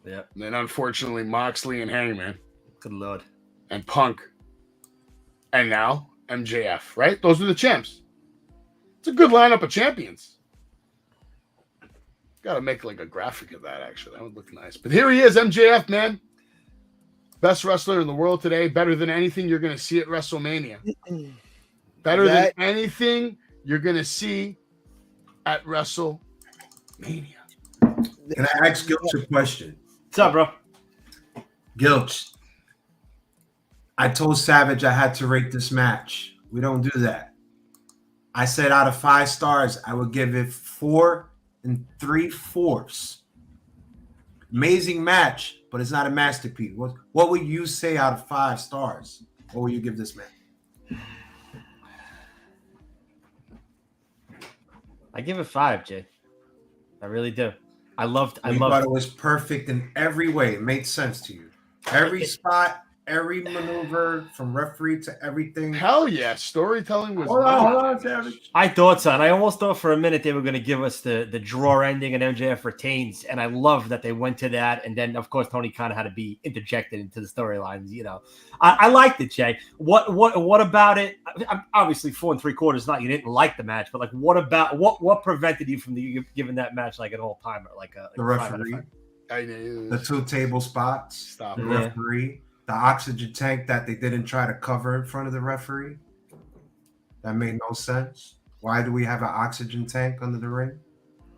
Speaker 6: yeah.
Speaker 1: And then unfortunately Moxley and Hangman
Speaker 6: Good lord.
Speaker 1: and Punk. And now MJF, right? Those are the champs. It's a good lineup of champions. Gotta make like a graphic of that, actually. That would look nice. But here he is, MJF, man. Best wrestler in the world today. Better than anything you're gonna see at WrestleMania. Better than anything you're gonna see at WrestleMania.
Speaker 4: Can I ask Gilch a question?
Speaker 6: What's up, bro?
Speaker 4: Gilch, I told Savage I had to rate this match. We don't do that. I said out of 5 stars, I would give it 4 3/4. Amazing match, but it's not a masterpiece. What would you say out of 5 stars? What would you give this match?
Speaker 6: I give it 5, Jay. I really do. I loved
Speaker 4: thought it was perfect in every way. It made sense to you. Every spot, every maneuver, from referee to everything.
Speaker 1: Hell yeah. Storytelling was
Speaker 4: Hold on, Savage.
Speaker 6: I thought so, and I almost thought for a minute they were going to give us the draw ending and MJF retains, and I love that they went to that, and then of course Tony Khan had to be interjected into the storylines. You know, I liked it, Jay. What about it? Obviously, 4 3/4. Not you didn't like the match, but like, what prevented you from giving that match like an all timer, like
Speaker 4: The referee, the 2 table spots,
Speaker 1: Stop.
Speaker 4: the referee. The oxygen tank that they didn't try to cover in front of the referee. That made no sense. Why do we have an oxygen tank under the ring?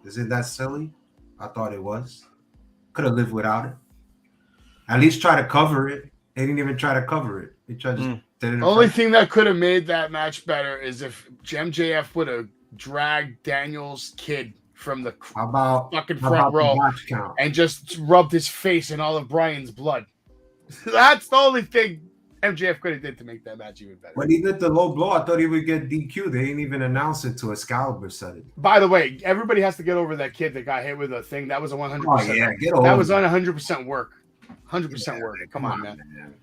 Speaker 4: Is it that silly? I thought it was. Could have lived without it. At least try to cover it. They didn't even try to cover it. They just did it.
Speaker 1: The only thing that could have made that match better is if MJF would have dragged Daniel's kid from the fucking front row and just rubbed his face in all of Brian's blood. That's the only thing MJF could have did to make that match even better.
Speaker 4: When he did the low blow, I thought he would get DQ. They didn't even announce it to Excalibur said it.
Speaker 1: By the way, everybody has to get over that kid that got hit with a thing. That was a 100%.
Speaker 4: Oh, yeah, get over
Speaker 1: that was on 100% work. 100% work. Come on, man.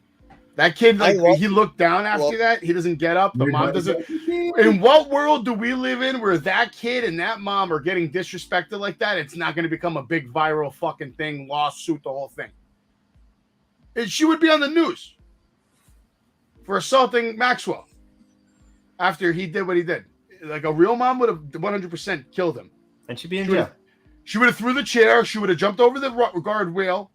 Speaker 1: That kid, like, he looked down after that. He doesn't get up. The mom doesn't. In what world do we live in where that kid and that mom are getting disrespected like that? It's not going to become a big viral fucking thing, lawsuit, the whole thing. She would be on the news for assaulting Maxwell after he did what he did. Like a real mom would have 100% killed him.
Speaker 6: And she'd be in jail.
Speaker 1: She would have threw the chair. She would have jumped over the guardrail.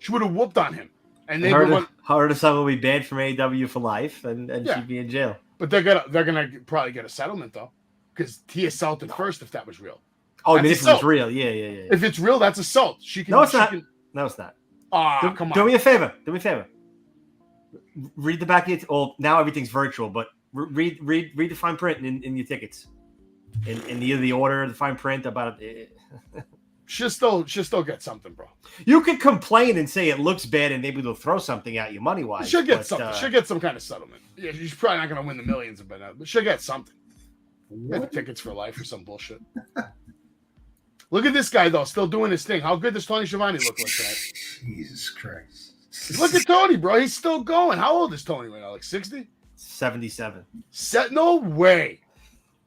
Speaker 1: She would have whooped on him. And they
Speaker 6: her son will be banned from AEW for life, and she'd be in jail.
Speaker 1: But they're gonna probably get a settlement though, because he assaulted first. If that was real.
Speaker 6: Oh, I mean, if it was real, yeah.
Speaker 1: If it's real, that's assault. She can.
Speaker 6: No, it's not. No, it's not.
Speaker 1: Come on.
Speaker 6: Do me a favor. Read the back of it. Well, now everything's virtual, but read the fine print in your tickets. In the order of the fine print about it.
Speaker 1: She'll still get something, bro.
Speaker 6: You could complain and say it looks bad, and maybe they'll throw something at you money wise.
Speaker 1: She'll get something. She'll get some kind of settlement. Yeah, she's probably not going to win the millions, but she'll get something. Get tickets for life or some bullshit. Look at this guy though, still doing his thing. How good does Tony Schiavone look like tonight?
Speaker 4: Jesus Christ!
Speaker 1: Look at Tony, bro. He's still going. How old is Tony right now? Like 60?
Speaker 6: 77.
Speaker 1: No way.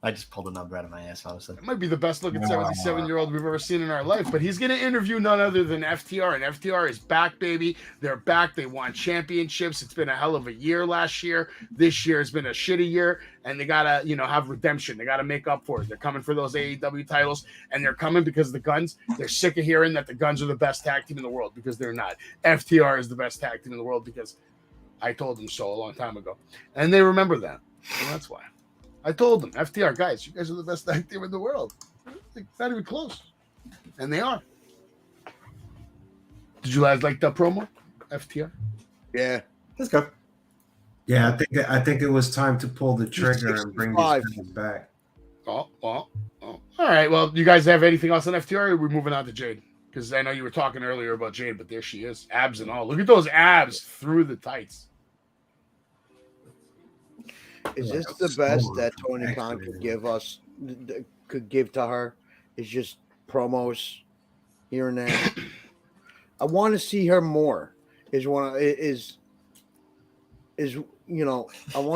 Speaker 6: I just pulled a number out of my ass, honestly.
Speaker 1: It might be the best looking 77-year-old we've ever seen in our life, but he's going to interview none other than FTR, and FTR is back, baby. They're back. They won championships. It's been a hell of a year last year. This year has been a shitty year, and they got to, have redemption. They got to make up for it. They're coming for those AEW titles, and they're coming because of the Guns. They're sick of hearing that the Guns are the best tag team in the world, because they're not. FTR is the best tag team in the world because I told them so a long time ago, and they remember that, and that's why. I told them, FTR, guys, you guys are the best tag team in the world. It's not even close. And they are. Did you guys like the promo? FTR?
Speaker 5: Yeah.
Speaker 6: Let's go.
Speaker 4: Yeah, I think it was time to pull the trigger and bring these
Speaker 5: 65.
Speaker 4: guys back.
Speaker 1: Oh. All right. Well, you guys have anything else on FTR? Or are we moving on to Jade? Because I know you were talking earlier about Jade, but there she is. Abs and all. Look at those abs through the tights.
Speaker 5: Is this the best that Tony Khan could give to her? Is just promos here and there. I want to see her more. I want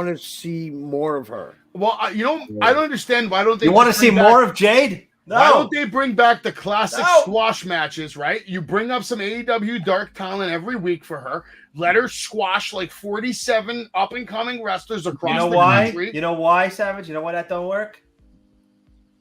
Speaker 5: to see more of her.
Speaker 1: Well, I don't understand. Why don't they?
Speaker 6: You want to see more of Jade? No.
Speaker 1: Why don't they bring back the classic
Speaker 6: No.
Speaker 1: squash matches, right? You bring up some AEW dark talent every week for her. Let her squash like 47 up-and-coming wrestlers across the country.
Speaker 6: You know why, Savage? You know why that don't work?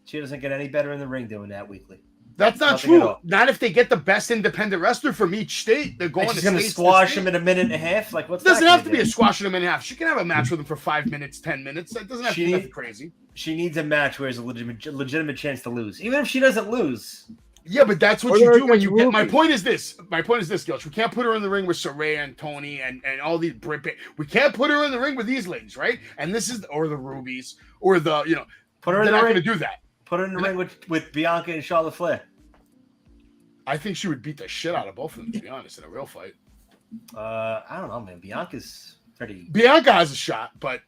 Speaker 6: She doesn't get any better in the ring doing that weekly.
Speaker 1: That's not
Speaker 6: Nothing at
Speaker 1: true.
Speaker 6: all.
Speaker 1: Not if they get the best independent wrestler from each state. They're going
Speaker 6: And she's
Speaker 1: to
Speaker 6: going to
Speaker 1: state
Speaker 6: squash him in a minute and a half? Like, what's
Speaker 1: It doesn't
Speaker 6: that
Speaker 1: have
Speaker 6: gonna
Speaker 1: to be
Speaker 6: do?
Speaker 1: a squash in a minute and a half. She can have a match with him for 5 minutes, 10 minutes. It doesn't have to be nothing crazy.
Speaker 6: She needs a match where there's a legitimate chance to lose. Even if she doesn't lose.
Speaker 1: Yeah, but that's what
Speaker 5: Or
Speaker 1: you
Speaker 5: they're
Speaker 1: do when you
Speaker 5: against
Speaker 1: get. My
Speaker 5: Ruby.
Speaker 1: point is this, Gilch. We can't put her in the ring with Saraya and Tony and all these Brit. We can't put her in the ring with these ladies, right? And this is, or the Rubies, or the,
Speaker 6: Put her in
Speaker 1: they're
Speaker 6: the
Speaker 1: not
Speaker 6: ring.
Speaker 1: going to do that.
Speaker 6: Put her in the ring with Bianca and Charlotte Flair.
Speaker 1: I think she would beat the shit out of both of them, to be honest, in a real fight.
Speaker 6: I don't know, man. Bianca's pretty.
Speaker 1: Bianca has a shot, but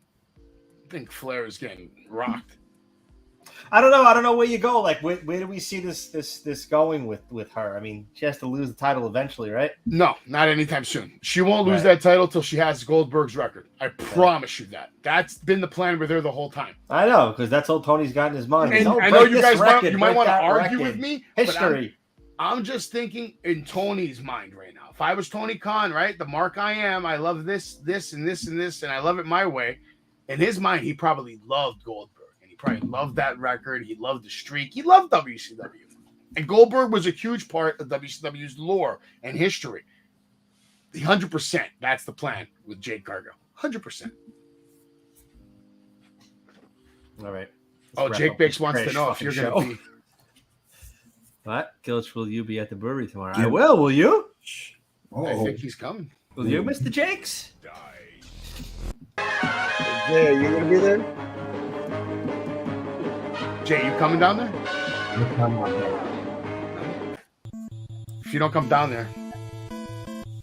Speaker 1: I think Flair is getting rocked.
Speaker 6: I don't know where you go. Like, where do we see this going with her? I mean, she has to lose the title eventually, right?
Speaker 1: No, not anytime soon. She won't lose
Speaker 6: Right.
Speaker 1: that title till she has Goldberg's record. I promise you that. That's been the plan with her the whole time.
Speaker 6: I know, because that's all Tony's got in his mind.
Speaker 1: And
Speaker 6: Don't
Speaker 1: I know
Speaker 6: break
Speaker 1: you
Speaker 6: this
Speaker 1: guys
Speaker 6: record,
Speaker 1: might
Speaker 6: break
Speaker 1: want to
Speaker 6: that
Speaker 1: argue
Speaker 6: record.
Speaker 1: with me. but
Speaker 6: History.
Speaker 1: I'm just thinking in Tony's mind right now. If I was Tony Khan, right, the mark I am, I love this, and this, and this, and I love it my way. In his mind, he probably loved Goldberg. And he probably loved that record. He loved the streak. He loved WCW. And Goldberg was a huge part of WCW's lore and history. 100%. That's the plan with Jade Cargill. 100%.
Speaker 6: All right.
Speaker 1: Oh,
Speaker 6: Let's
Speaker 1: Jake
Speaker 6: wrap up
Speaker 1: Biggs
Speaker 6: this
Speaker 1: wants to
Speaker 6: trash
Speaker 1: know if
Speaker 6: fucking
Speaker 1: you're
Speaker 6: show.
Speaker 1: going to be.
Speaker 6: What? Gilch, will you be at the brewery tomorrow?
Speaker 4: Yeah.
Speaker 6: I will. Will you?
Speaker 1: I think he's coming.
Speaker 6: Will you, Mr. Jakes?
Speaker 5: Yeah, you gonna be there?
Speaker 1: Jay, you coming down there? If you don't come down there,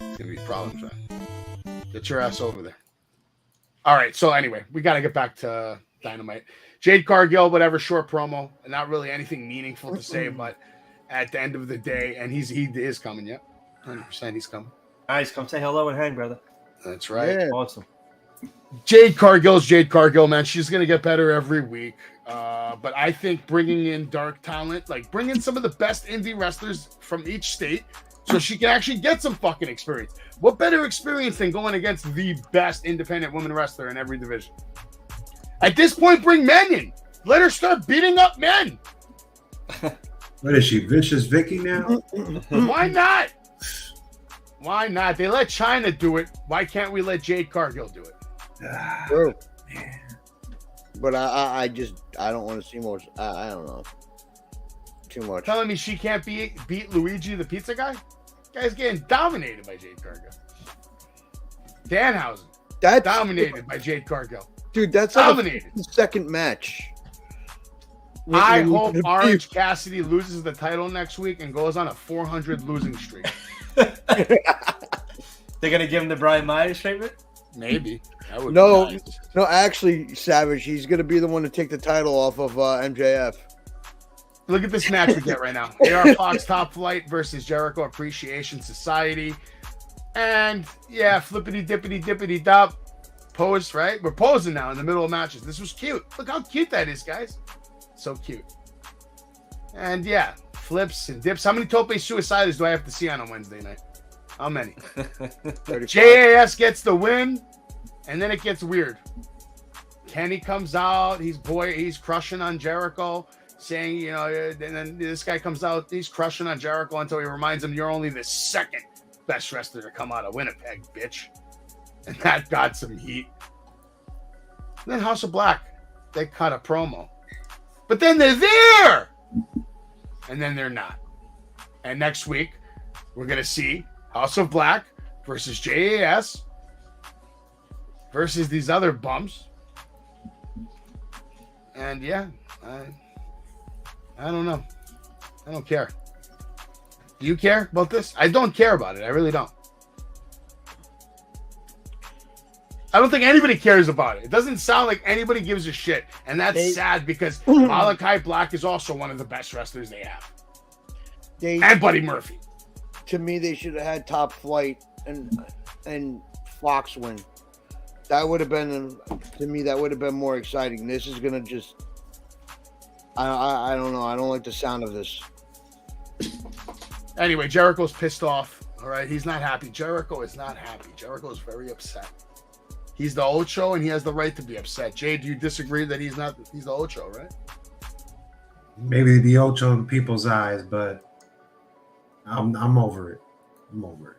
Speaker 1: it's going to be problems, man. Get your ass over there. All right. So anyway, we got to get back to Dynamite. Jade Cargill, whatever, short promo. Not really anything meaningful to say, but at the end of the day, and he is coming, yeah. 100% he's coming.
Speaker 6: Nice. Come say hello and hang, brother.
Speaker 1: That's right.
Speaker 5: Yeah.
Speaker 6: Awesome.
Speaker 1: Jade Cargill's Jade Cargill, man. She's going to get better every week. But I think bringing in dark talent, like bringing some of the best indie wrestlers from each state so she can actually get some fucking experience. What better experience than going against the best independent women wrestler in every division? At this point, bring men in. Let her start beating up men.
Speaker 4: What is she, Vicious Vicky now?
Speaker 1: Why not? Why not? They let China do it. Why can't we let Jade Cargill do it?
Speaker 5: True. But I don't want to see more. I don't know. Too much.
Speaker 1: Telling me she can't beat Luigi the pizza guy? Guy's getting dominated by Jade Cargill. Danhausen
Speaker 5: That's
Speaker 1: dominated by Jade Cargill.
Speaker 5: dude. That's like
Speaker 1: Dominated.
Speaker 5: the second match.
Speaker 1: I hope Orange Cassidy loses the title next week and goes on a 400 losing streak.
Speaker 6: They're gonna give him the Brian Myers treatment.
Speaker 1: Maybe. That would
Speaker 5: No,
Speaker 1: be nice.
Speaker 5: no. Actually, Savage. He's gonna be the one to take the title off of MJF.
Speaker 1: Look at this match we get right now. AR Fox Top Flight versus Jericho Appreciation Society. And yeah, flippity dippity dippity dop. Pose, right? We're posing now in the middle of matches. This was cute. Look how cute that is, guys. So cute. And yeah, flips and dips. How many Tope Suicidas do I have to see on a Wednesday night? How many?
Speaker 5: 35.
Speaker 1: JAS gets the win, and then it gets weird. Kenny comes out. He's crushing on Jericho, saying, and then this guy comes out. He's crushing on Jericho until he reminds him, you're only the second best wrestler to come out of Winnipeg, bitch. And that got some heat. And then House of Black, they cut a promo. But then they're there! And then they're not. And next week, we're going to see House of Black versus JAS versus these other bums. And yeah, I don't know. I don't care. Do you care about this? I don't care about it. I really don't. I don't think anybody cares about it. It doesn't sound like anybody gives a shit. And that's sad because Malachi Black is also one of the best wrestlers they have. And Buddy Murphy.
Speaker 5: To me, they should have had Top Flight and Fox win. That would have been, to me, that would have been more exciting. This is going to just, I don't know. I don't like the sound of this.
Speaker 1: Anyway, Jericho's pissed off. All right, he's not happy. Jericho is not happy. Jericho is very upset. He's the Ocho, and he has the right to be upset. Jay, do you disagree that he's the Ocho, right?
Speaker 4: Maybe the Ocho in people's eyes, but I'm over it. I'm over it.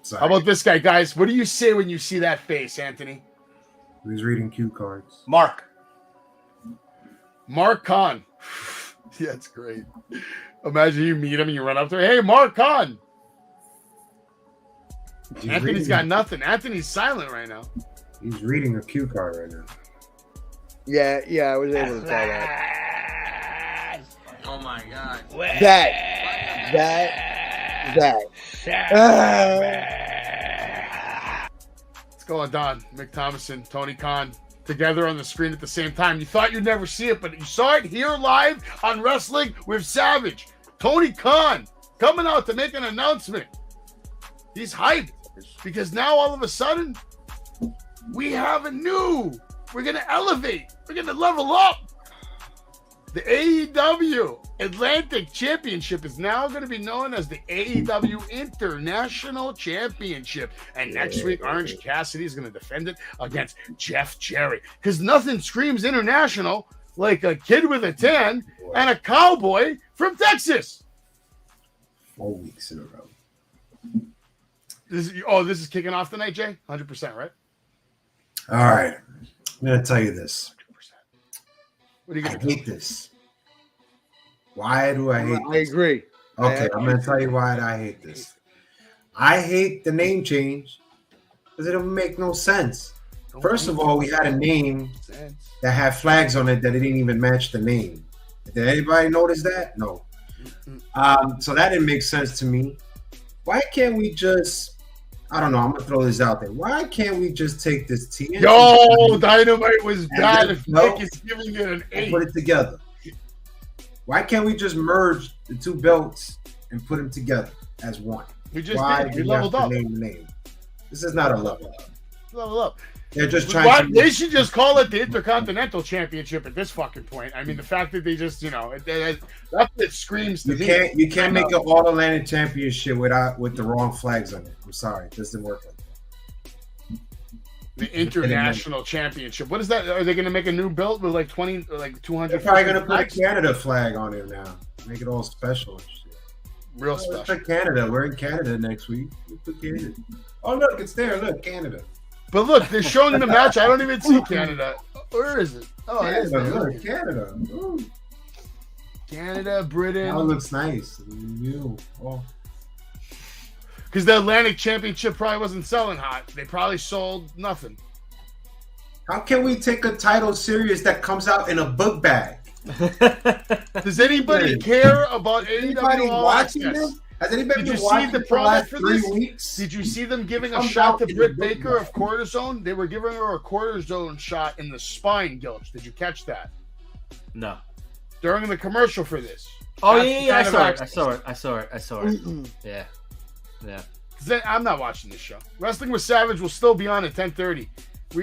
Speaker 4: Sorry.
Speaker 1: How about this guy, guys? What do you say when you see that face, Anthony?
Speaker 4: He was reading cue cards.
Speaker 6: Mark
Speaker 1: Khan. Yeah, that's great. Imagine you meet him and you run up to him. Hey, Mark Khan. Anthony's got nothing. Anthony's silent right now.
Speaker 4: He's reading a cue card right now.
Speaker 5: Yeah, I was able to tell that.
Speaker 2: Oh my God.
Speaker 1: What's going on? Mick Thomason, Tony Khan, together on the screen at the same time. You thought you'd never see it, but you saw it here live on Wrestling with Savage. Tony Khan coming out to make an announcement. He's hyped because now all of a sudden we have we're going to elevate. We're going to level up. The AEW Atlantic Championship is now going to be known as the AEW International Championship. And next week, Orange Cassidy is going to defend it against Jeff Jarrett. Because nothing screams international like a kid with a tan and a cowboy from Texas.
Speaker 4: 4 weeks in a row.
Speaker 1: This is kicking off tonight, Jay? 100%, right?
Speaker 4: All right. I'm going to tell you this.
Speaker 1: 100%. What are you going
Speaker 4: I
Speaker 1: to
Speaker 4: hate this. Why do I hate
Speaker 5: I agree.
Speaker 4: Okay, I'm going to tell you why I hate this. I hate the name change because it don't make no sense. First of all, we had a name that had flags on it that it didn't even match the name. Did anybody notice that? No. So that didn't make sense to me. Why can't we just, I don't know, I'm going to throw this out there. Why can't we just take this TNT?
Speaker 1: Yo, Dynamite was bad if Nick is giving it an 8.
Speaker 4: Put it together. Why can't we just merge the two belts and put them together as one?
Speaker 1: We just
Speaker 4: Why
Speaker 1: did.
Speaker 4: do
Speaker 1: We
Speaker 4: we have
Speaker 1: leveled
Speaker 4: to
Speaker 1: up.
Speaker 4: name the name? This is not a level up.
Speaker 1: Level up.
Speaker 4: They're just trying to.
Speaker 1: They should just call it the Intercontinental Championship at this fucking point. I mean, the fact that they just, that's what it screams to me.
Speaker 4: You can't make an All Atlantic Championship with the wrong flags on it. I'm sorry, it doesn't work like that.
Speaker 1: The International Championship. What is that? Are they going to make a new belt with like 20 or like 200?
Speaker 4: They're probably going to put a Canada flag on it now. Make it all special and shit.
Speaker 1: Real special.
Speaker 4: Let's put Canada. We're in Canada next week. Let's put Canada. Oh look, it's there. Look, Canada.
Speaker 1: But look, they're showing the match. I don't even see Canada. Where is it? Oh,
Speaker 4: Canada.
Speaker 1: it is there.
Speaker 4: Look, Canada. Ooh.
Speaker 1: Canada, Britain.
Speaker 4: That looks nice. Oh.
Speaker 1: Because the Atlantic Championship probably wasn't selling hot. They probably sold nothing.
Speaker 4: How can we take a title serious that comes out in a book bag?
Speaker 1: Does anybody care about
Speaker 4: Anybody
Speaker 1: AEW All
Speaker 4: watching
Speaker 1: Access?
Speaker 4: this? Has anybody
Speaker 1: Did you
Speaker 4: been
Speaker 1: see
Speaker 4: watching
Speaker 1: the
Speaker 4: it for the
Speaker 1: promo
Speaker 4: last
Speaker 1: for
Speaker 4: 3
Speaker 1: this?
Speaker 4: weeks?
Speaker 1: Did you see them giving a
Speaker 4: Comes
Speaker 1: shot
Speaker 4: out
Speaker 1: to
Speaker 4: in
Speaker 1: Britt
Speaker 4: the book
Speaker 1: Baker
Speaker 4: bag.
Speaker 1: of cortisone? They were giving her a cortisone shot in the spine, Gilch. Did you catch that?
Speaker 6: No.
Speaker 1: During the commercial for this.
Speaker 6: Oh,
Speaker 1: That's
Speaker 6: yeah,
Speaker 1: the
Speaker 6: yeah, I
Speaker 1: kind of
Speaker 6: saw it.
Speaker 1: access.
Speaker 6: I saw it. Yeah. Yeah.
Speaker 1: I'm not watching this show. Wrestling with Savage will still be on at 10:30.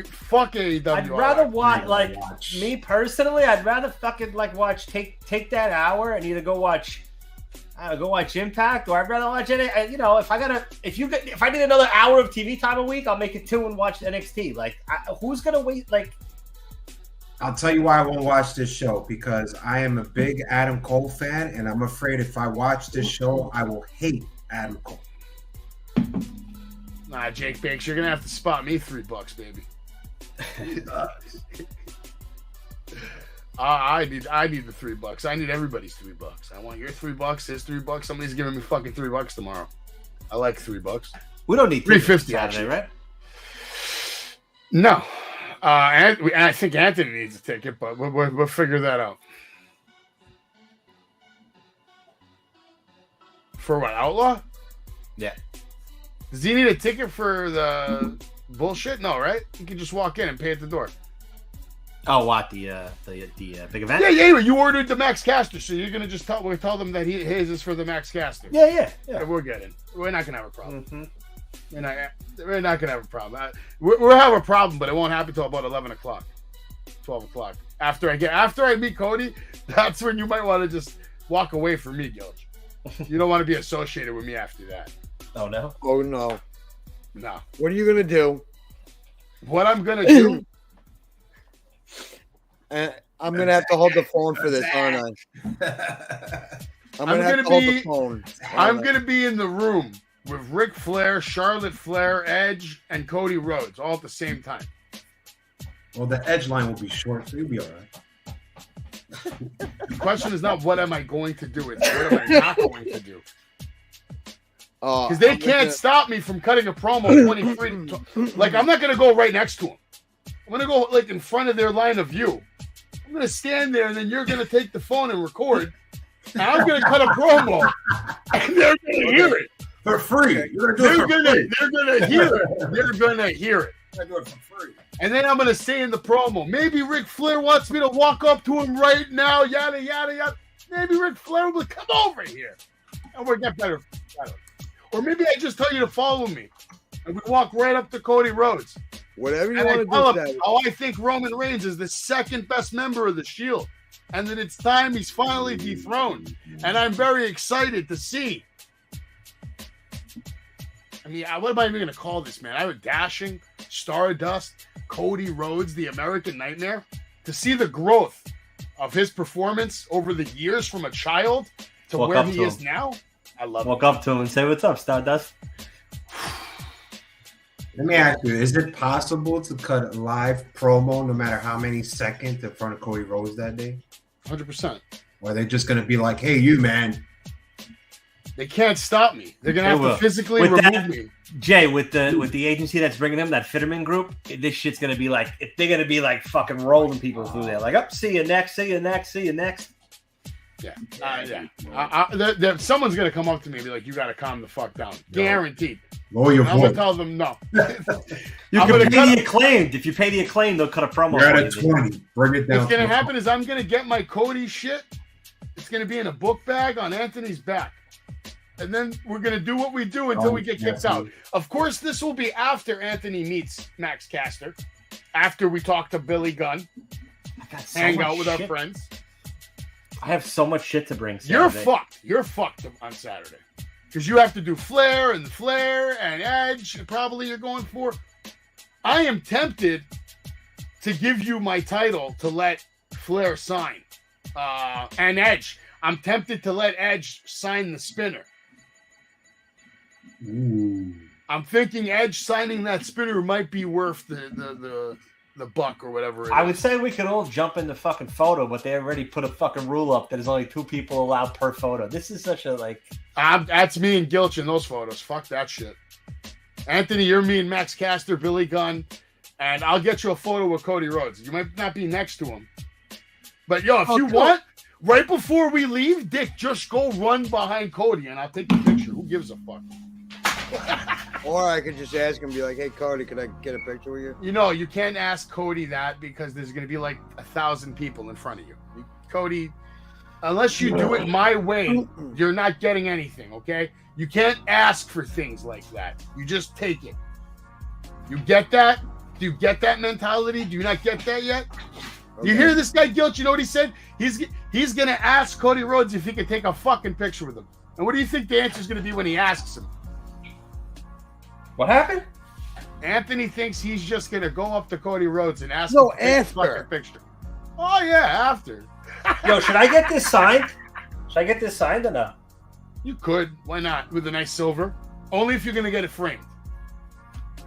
Speaker 1: Fuck AEW.
Speaker 6: I'd rather watch,
Speaker 4: watch.
Speaker 6: me personally, I'd rather fucking watch, take that hour and either go watch Impact, or I'd rather watch it. If I need another hour of TV time a week, I'll make it 2 and watch NXT. Who's gonna wait?
Speaker 4: I'll tell you why I won't watch this show, because I am a big Adam Cole fan, and I'm afraid if I watch this show, I will hate Adam Cole.
Speaker 1: Nah, Jake Banks, you're gonna have to spot me $3, baby. I need the $3. I need everybody's $3. I want your $3, his $3. Somebody's giving me fucking $3 tomorrow. I like $3.
Speaker 6: We don't need
Speaker 1: $3.50
Speaker 6: Saturday,
Speaker 1: actually.
Speaker 6: right?
Speaker 1: No. And I think Anthony needs a ticket, but we'll figure that out. For what, Outlaw?
Speaker 6: Yeah.
Speaker 1: Does he need a ticket for the bullshit? No, right? He can just walk in and pay at the door.
Speaker 6: Oh, what the big event?
Speaker 1: Yeah. You ordered the Max Caster, so you're gonna just tell them that his is for the Max Caster.
Speaker 6: Yeah.
Speaker 1: We're getting. We're not gonna have a problem.
Speaker 6: Mm-hmm.
Speaker 1: We're not gonna have a problem. We'll have a problem, but it won't happen until about 11 o'clock, 12 o'clock. After I meet Cody, that's when you might want to just walk away from me, Gilch. You don't want to be associated with me after that.
Speaker 6: Oh no.
Speaker 5: Oh no.
Speaker 1: No.
Speaker 5: What are you gonna do?
Speaker 1: What I'm gonna do?
Speaker 5: I'm gonna have to hold the phone for this, aren't I? I'm gonna have to hold the phone.
Speaker 1: I'm gonna be in the room with Ric Flair, Charlotte Flair, Edge, and Cody Rhodes all at the same time.
Speaker 4: Well, the edge line will be short, so you'll be all right.
Speaker 1: The question is not what am I going to do, it's what am I not going to do. Because they can't stop me from cutting a promo 23. Like, I'm not going to go right next to them. I'm going to go, like, in front of their line of view. I'm going to stand there, and then you're going to take the phone and record. And I'm going to cut a promo, and they're going to hear it.
Speaker 4: For free. You're
Speaker 1: They're going to hear it. They're going to hear it.
Speaker 4: I do it for free.
Speaker 1: And then I'm going to say in the promo, maybe Ric Flair wants me to walk up to him right now, yada, yada, yada. Maybe Ric Flair will come over here. And we'll get better. Or maybe I just tell you to follow me. And we walk right up to Cody Rhodes.
Speaker 5: Whatever you
Speaker 1: And I
Speaker 5: want
Speaker 1: tell
Speaker 5: to
Speaker 1: him
Speaker 5: do.
Speaker 1: how I think Roman Reigns is the second best member of the Shield. And that it's time he's finally dethroned. And I'm very excited to see. I mean, what am I even going to call this, man? I would Dashing, Stardust, Cody Rhodes, the American Nightmare. To see the growth of his performance over the years from a child to
Speaker 6: Walk
Speaker 1: where
Speaker 6: up
Speaker 1: he
Speaker 6: to
Speaker 1: is
Speaker 6: him.
Speaker 1: now, I love
Speaker 6: Walk
Speaker 1: it.
Speaker 6: up to him and say, "What's up, Stardust?"
Speaker 4: Let me ask you, is it possible to cut a live promo no matter how many seconds in front of Cody Rhodes that day?
Speaker 1: 100%.
Speaker 4: Or are they just going to be like, hey, you, man?
Speaker 1: They can't stop me. They're going to
Speaker 6: They
Speaker 1: have
Speaker 6: will.
Speaker 1: to physically
Speaker 6: With
Speaker 1: remove
Speaker 6: that-
Speaker 1: me.
Speaker 6: Jay, with the agency that's bringing them, that Fitterman group, this shit's gonna be like, they're gonna be like fucking rolling people through there. Like, see you next, see you next, see you next.
Speaker 1: Yeah. Someone's going to come up to me and be like, you got to calm the fuck down. Guaranteed.
Speaker 4: Lower your
Speaker 1: And I'm going to
Speaker 4: voice.
Speaker 1: tell them no.
Speaker 6: You
Speaker 1: I'm
Speaker 6: can
Speaker 1: gonna
Speaker 6: pay
Speaker 1: cut
Speaker 6: the acclaimed. If you pay the acclaimed, they'll cut a promo.
Speaker 4: You're at a
Speaker 6: for you.
Speaker 4: 20. Bring it down.
Speaker 1: What's going to happen is I'm going to get my Cody shit. It's going to be in a book bag on Anthony's back. And then we're going to do what we do until we get kicked out. Of course, this will be after Anthony meets Max Caster, after we talk to Billy Gunn,
Speaker 6: I got so
Speaker 1: hang
Speaker 6: much
Speaker 1: out with our
Speaker 6: shit.
Speaker 1: friends.
Speaker 6: I have so much shit to bring.
Speaker 1: You're
Speaker 6: Saturday.
Speaker 1: fucked. You're fucked on Saturday. Because you have to do Flair and Edge. Probably you're going for. I am tempted to give you my title to let Flair sign. And Edge. I'm tempted to let Edge sign the spinner.
Speaker 4: Ooh.
Speaker 1: I'm thinking Edge signing that spinner might be worth the buck or whatever.
Speaker 6: I would say we could all jump in the fucking photo, but they already put a fucking rule up that there's only 2 people allowed per photo. This is such a like.
Speaker 1: That's me and Gilch in those photos. Fuck that shit. Anthony, you're me and Max Caster, Billy Gunn, and I'll get you a photo with Cody Rhodes. You might not be next to him, but if you want, right before we leave, Dick, just go run behind Cody and I'll take a picture. Who gives a fuck?
Speaker 5: Or I could just ask him, be like, "Hey, Cody, could I get a picture with you?"
Speaker 1: You know, you can't ask Cody that because there's going to be like 1,000 people in front of you. Cody, unless you do it my way, you're not getting anything, okay? You can't ask for things like that. You just take it. You get that? Do you get that mentality? Do you not get that yet?
Speaker 5: Okay.
Speaker 1: You hear this guy, Gilch? You know what he said? He's going to ask Cody Rhodes if he can take a fucking picture with him. And what do you think the answer is going to be when he asks him?
Speaker 6: What happened?
Speaker 1: Anthony thinks he's just going to go up to Cody Rhodes and ask
Speaker 5: No,
Speaker 1: him to take a
Speaker 5: after.
Speaker 1: fucking picture. Oh, yeah, after.
Speaker 6: Yo, should I get this signed? Should I get this signed or no?
Speaker 1: You could. Why not? With a nice silver. Only if you're going to get it framed.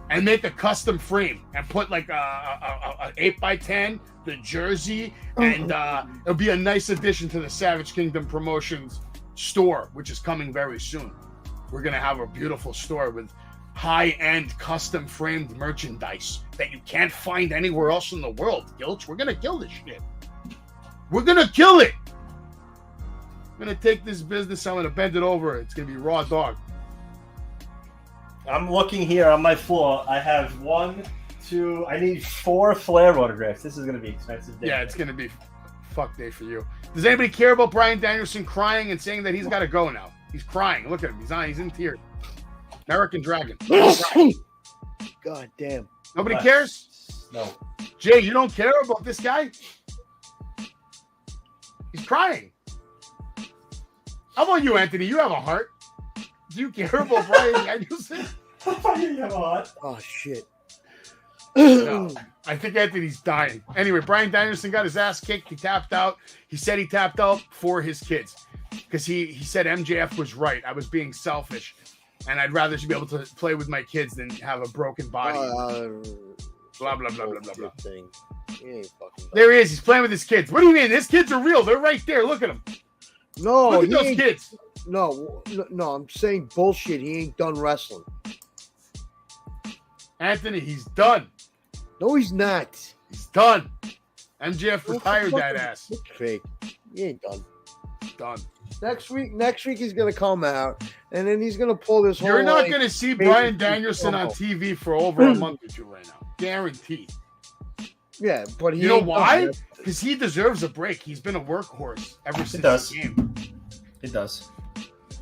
Speaker 1: And make a custom frame and put like a 8x10, the jersey, and it'll be a nice addition to the Savage Kingdom Promotions store, which is coming very soon. we're going to have a beautiful store with high-end custom-framed merchandise that you can't find anywhere else in the world. Gilch, we're going to kill this shit. We're going to kill it. I'm going to take this business. I'm going to bend it over. It's going to be raw dog.
Speaker 6: I'm looking here on my floor. I have I need 4 Flair autographs. This is going to be expensive day.
Speaker 1: Yeah, it's going to be fuck day for you. Does anybody care about Bryan Danielson crying and saying that he's got to go now? He's crying. Look at him. He's in tears. American Dragon.
Speaker 5: God damn.
Speaker 1: Nobody cares?
Speaker 6: No.
Speaker 1: Jay, you don't care about this guy? He's crying. How about you, Anthony? You have a heart. Do you care about Bryan Danielson?
Speaker 5: Oh, shit.
Speaker 1: No, I think Anthony's dying. Anyway, Bryan Danielson got his ass kicked. He tapped out. He said he tapped out for his kids because he said MJF was right. I was being selfish, and I'd rather be able to play with my kids than have a broken body. Blah, blah, blah, blah, blah, blah. There he is. He's playing with his kids. What do you mean? His kids are real. They're right there. Look at them.
Speaker 5: No,
Speaker 1: Look at those kids.
Speaker 5: No, I'm saying bullshit. He ain't done wrestling.
Speaker 1: Anthony, he's done.
Speaker 5: No, he's not.
Speaker 1: He's done. MJF retired that ass.
Speaker 5: Fake. He ain't done.
Speaker 1: Done.
Speaker 5: Next week he's gonna come out, and then he's gonna pull this whole.
Speaker 1: You're not gonna see Bryan Danielson on TV for over a month or two right now, guaranteed.
Speaker 5: Yeah, but
Speaker 1: you know why? Because he deserves a break. He's been a workhorse ever since the game.
Speaker 6: It does.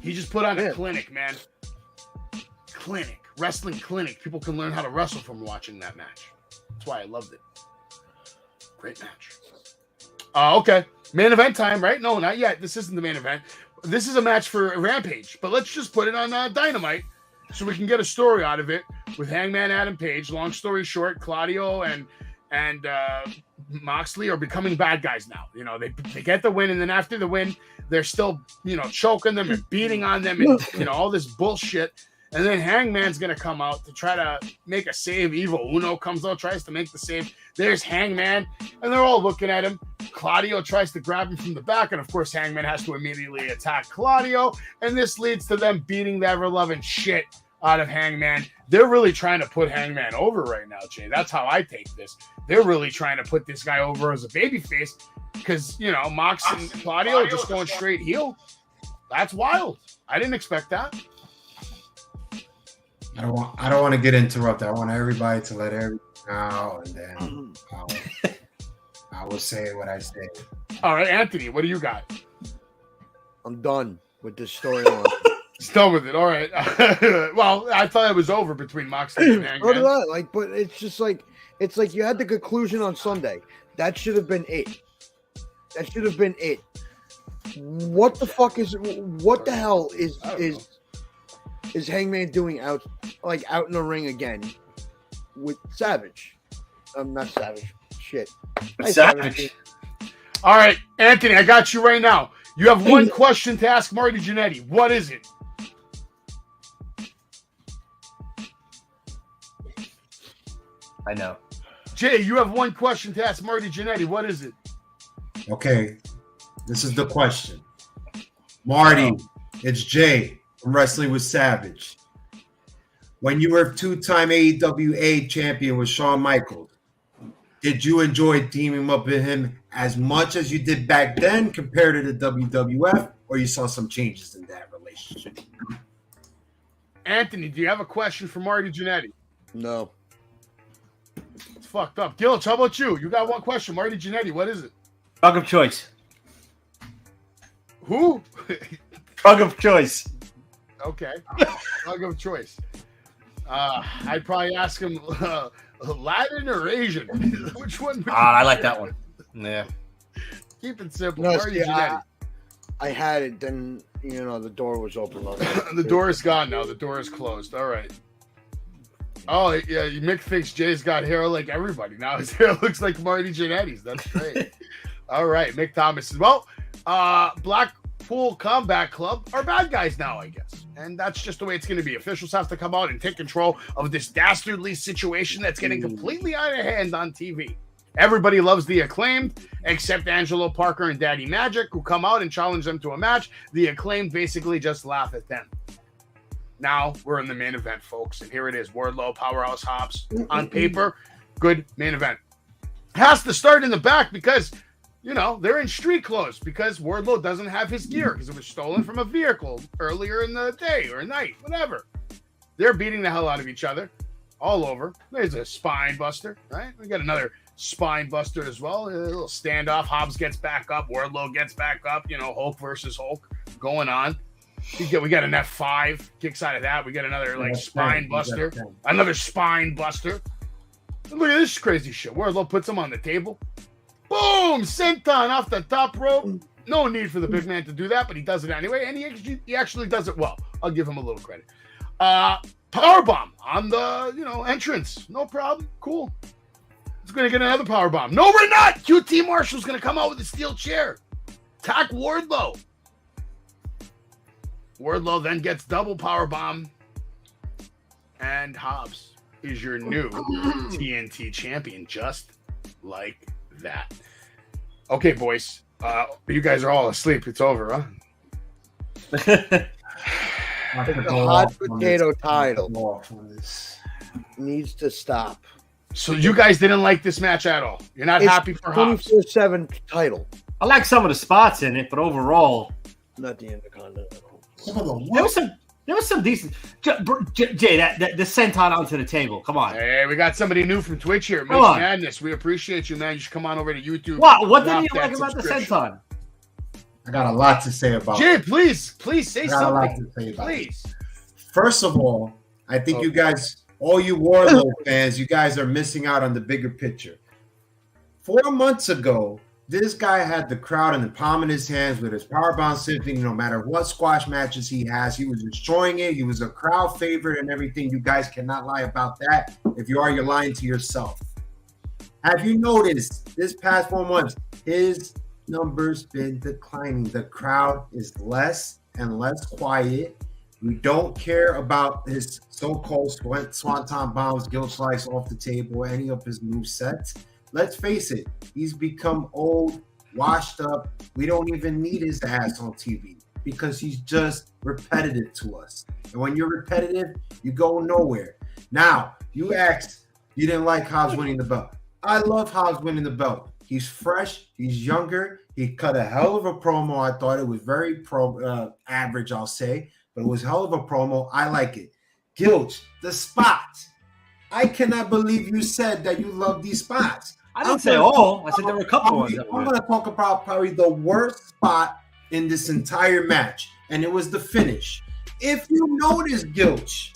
Speaker 1: He just put on a clinic, man. Wrestling clinic. People can learn how to wrestle from watching that match. That's why I loved it. Great match. Okay. Main event time, right? No, not yet. This isn't the main event. This is a match for Rampage, but let's just put it on Dynamite so we can get a story out of it with Hangman Adam Page. Long story short, Claudio and Moxley are becoming bad guys now. You know, they get the win, and then after the win, they're still, choking them and beating on them and, all this bullshit. And then Hangman's going to come out to try to make a save. Evil Uno comes out, tries to make the save. There's Hangman, and they're all looking at him. Claudio tries to grab him from the back, and of course Hangman has to immediately attack Claudio, and this leads to them beating the ever-loving shit out of Hangman. They're really trying to put Hangman over right now, Jay. That's how I take this. They're really trying to put this guy over as a babyface because, Mox and Claudio are just going straight heel. That's wild. I didn't expect that.
Speaker 4: I don't want to get interrupted. I want everybody to let everything out, and then I will say what I say.
Speaker 1: All right, Anthony, what do you got?
Speaker 5: I'm done with this storyline.
Speaker 1: He's done with it. All right. Well, I thought it was over between Moxley and Hangman.
Speaker 5: But it's just it's like you had the conclusion on Sunday. That should have been it. What the fuck is? What the hell is Hangman doing out in the ring again with Savage? Not Savage. Shit.
Speaker 6: Savage.
Speaker 1: All right, Anthony, I got you right now. You have one question to ask Marty Jannetty. What is it?
Speaker 6: I know.
Speaker 1: Jay, you have one question to ask Marty Jannetty. What is it?
Speaker 4: Okay, this is the question. Marty, it's Jay from Wrestling with Savage. When you were two-time AEW champion with Shawn Michaels, did you enjoy teaming up with him as much as you did back then compared to the WWF, or you saw some changes in that relationship?
Speaker 1: Anthony, do you have a question for Marty Jannetty?
Speaker 5: No.
Speaker 1: It's fucked up. Gilch, how about you? You got one question. Marty Jannetty, what is it?
Speaker 6: Drug of choice.
Speaker 1: Who?
Speaker 6: Drug of choice.
Speaker 1: Okay. Drug of choice. I'd probably ask him Latin or Asian. Which one?
Speaker 6: I like that one. Yeah.
Speaker 1: Keep it simple.
Speaker 5: No,
Speaker 1: Marty Jannetty.
Speaker 5: I had it, then the door was open.
Speaker 1: The door is gone now. The door is closed. All right. Oh yeah, Mick thinks Jay's got hair like everybody. Now his hair looks like Marty Jannetty's. That's great. All right, Mick Thomas. Well, Blackpool Combat Club are bad guys now, I guess. And that's just the way it's going to be. Officials have to come out and take control of this dastardly situation that's getting completely out of hand on TV. Everybody loves the Acclaimed, except Angelo Parker and Daddy Magic, who come out and challenge them to a match. The Acclaimed basically just laugh at them. Now we're in the main event, folks, and here it is: Wardlow, Powerhouse Hobbs. On paper, good main event. Has to start in the back because, you know, they're in street clothes because Wardlow doesn't have his gear because it was stolen from a vehicle earlier in the day or night, whatever. They're beating the hell out of each other all over. There's a spine buster, right? We got another spine buster as well. A little standoff. Hobbs gets back up. Wardlow gets back up. You know, Hulk versus Hulk going on. We got an F5 kicks out of that. We got another spine buster. Another spine buster. Look at this crazy shit. Wardlow puts him on the table. Boom! Senton off the top rope. No need for the big man to do that, but he does it anyway, and he actually does it well. I'll give him a little credit. Powerbomb on the entrance. No problem. Cool. He's gonna get another powerbomb. No, we're not. QT Marshall's gonna come out with a steel chair. Attack Wardlow. Wardlow then gets double powerbomb, and Hobbs is your new TNT champion, just like that. Okay, boys. You guys are all asleep. It's over, huh?
Speaker 5: The hot potato title needs to stop.
Speaker 1: So you guys didn't like this match at all? You're not happy for Hobbs?
Speaker 5: 24/7 title.
Speaker 6: I like some of the spots in it, but overall,
Speaker 5: not the Intercontinental.
Speaker 6: There was some decent. Jay, the senton onto the table. Come on.
Speaker 1: Hey, we got somebody new from Twitch here. Mitch Madness. We appreciate you, man. You should come on over to YouTube.
Speaker 6: What did you like about the senton?
Speaker 4: I got a lot to say about
Speaker 1: Jay, please say something.
Speaker 4: A lot to say about
Speaker 1: please.
Speaker 4: First of all, I think you guys, all you Wardlow fans, you guys are missing out on the bigger picture. 4 months ago, this guy had the crowd in the palm of his hands with his powerbomb symphony. No matter what squash matches he has, he was destroying it. He was a crowd favorite and everything. You guys cannot lie about that. If you are, you're lying to yourself. Have you noticed this past 4 months, his numbers been declining? The crowd is less and less quiet. We don't care about his so-called swanton bombs, guilt slice off the table, any of his move sets. Let's face it, he's become old, washed up. We don't even need his ass on TV because he's just repetitive to us. And when you're repetitive, you go nowhere. Now, you asked, you didn't like Hobbs winning the belt. I love Hobbs winning the belt. He's fresh. He's younger. He cut a hell of a promo. I thought it was very average, I'll say, but it was a hell of a promo. I like it. Gilch, the spots. I cannot believe you said that you love these spots.
Speaker 6: I didn't say all. I said there were a couple ones.
Speaker 4: I'm going to talk about probably the worst spot in this entire match, and it was the finish. If you notice, Gilch,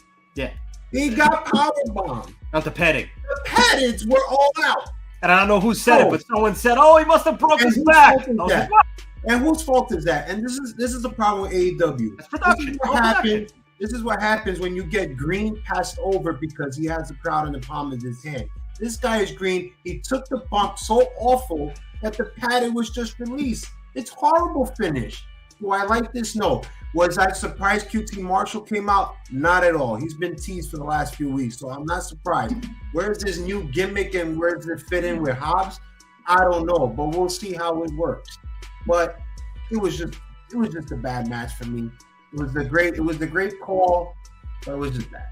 Speaker 4: he got powerbombed.
Speaker 6: Not the padding.
Speaker 4: The paddings were all out.
Speaker 6: And I don't know who said it, but someone said, he must have broke his back.
Speaker 4: And whose fault is that? And this is the problem with AEW.
Speaker 6: That's production.
Speaker 4: This is what happens when you get Green passed over because he has the crowd in the palm of his hand. This guy is Green. He took the bump so awful that the padding was just released. It's horrible finish. Do I like this? No. Was I surprised QT Marshall came out? Not at all. He's been teased for the last few weeks, so I'm not surprised. Where's this new gimmick and where does it fit in with Hobbs? I don't know, but we'll see how it works. But it was just a bad match for me. It was the great call, but it was just bad.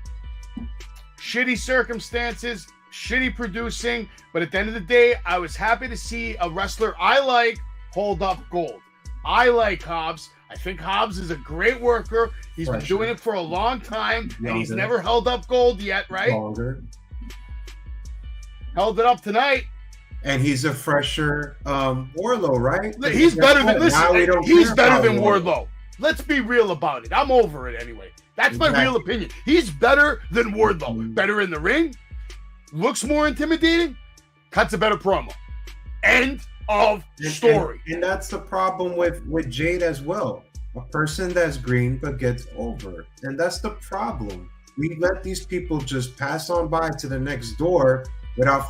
Speaker 1: Shitty circumstances, shitty producing, but at the end of the day, I was happy to see a wrestler I like hold up gold. I like Hobbs. I think Hobbs is a great worker. He's been doing it for a long time, and he's never held up gold yet, right? Held it up tonight.
Speaker 4: And he's a fresher Wardlow, right?
Speaker 1: He's better than he's better than Wardlow. Let's be real about it. I'm over it anyway. That's my real opinion. He's better than Wardlow. Better in the ring, looks more intimidating, cuts a better promo. End of story.
Speaker 4: And that's the problem with Jade as well. A person that's green but gets over. And that's the problem. We let these people just pass on by to the next door without,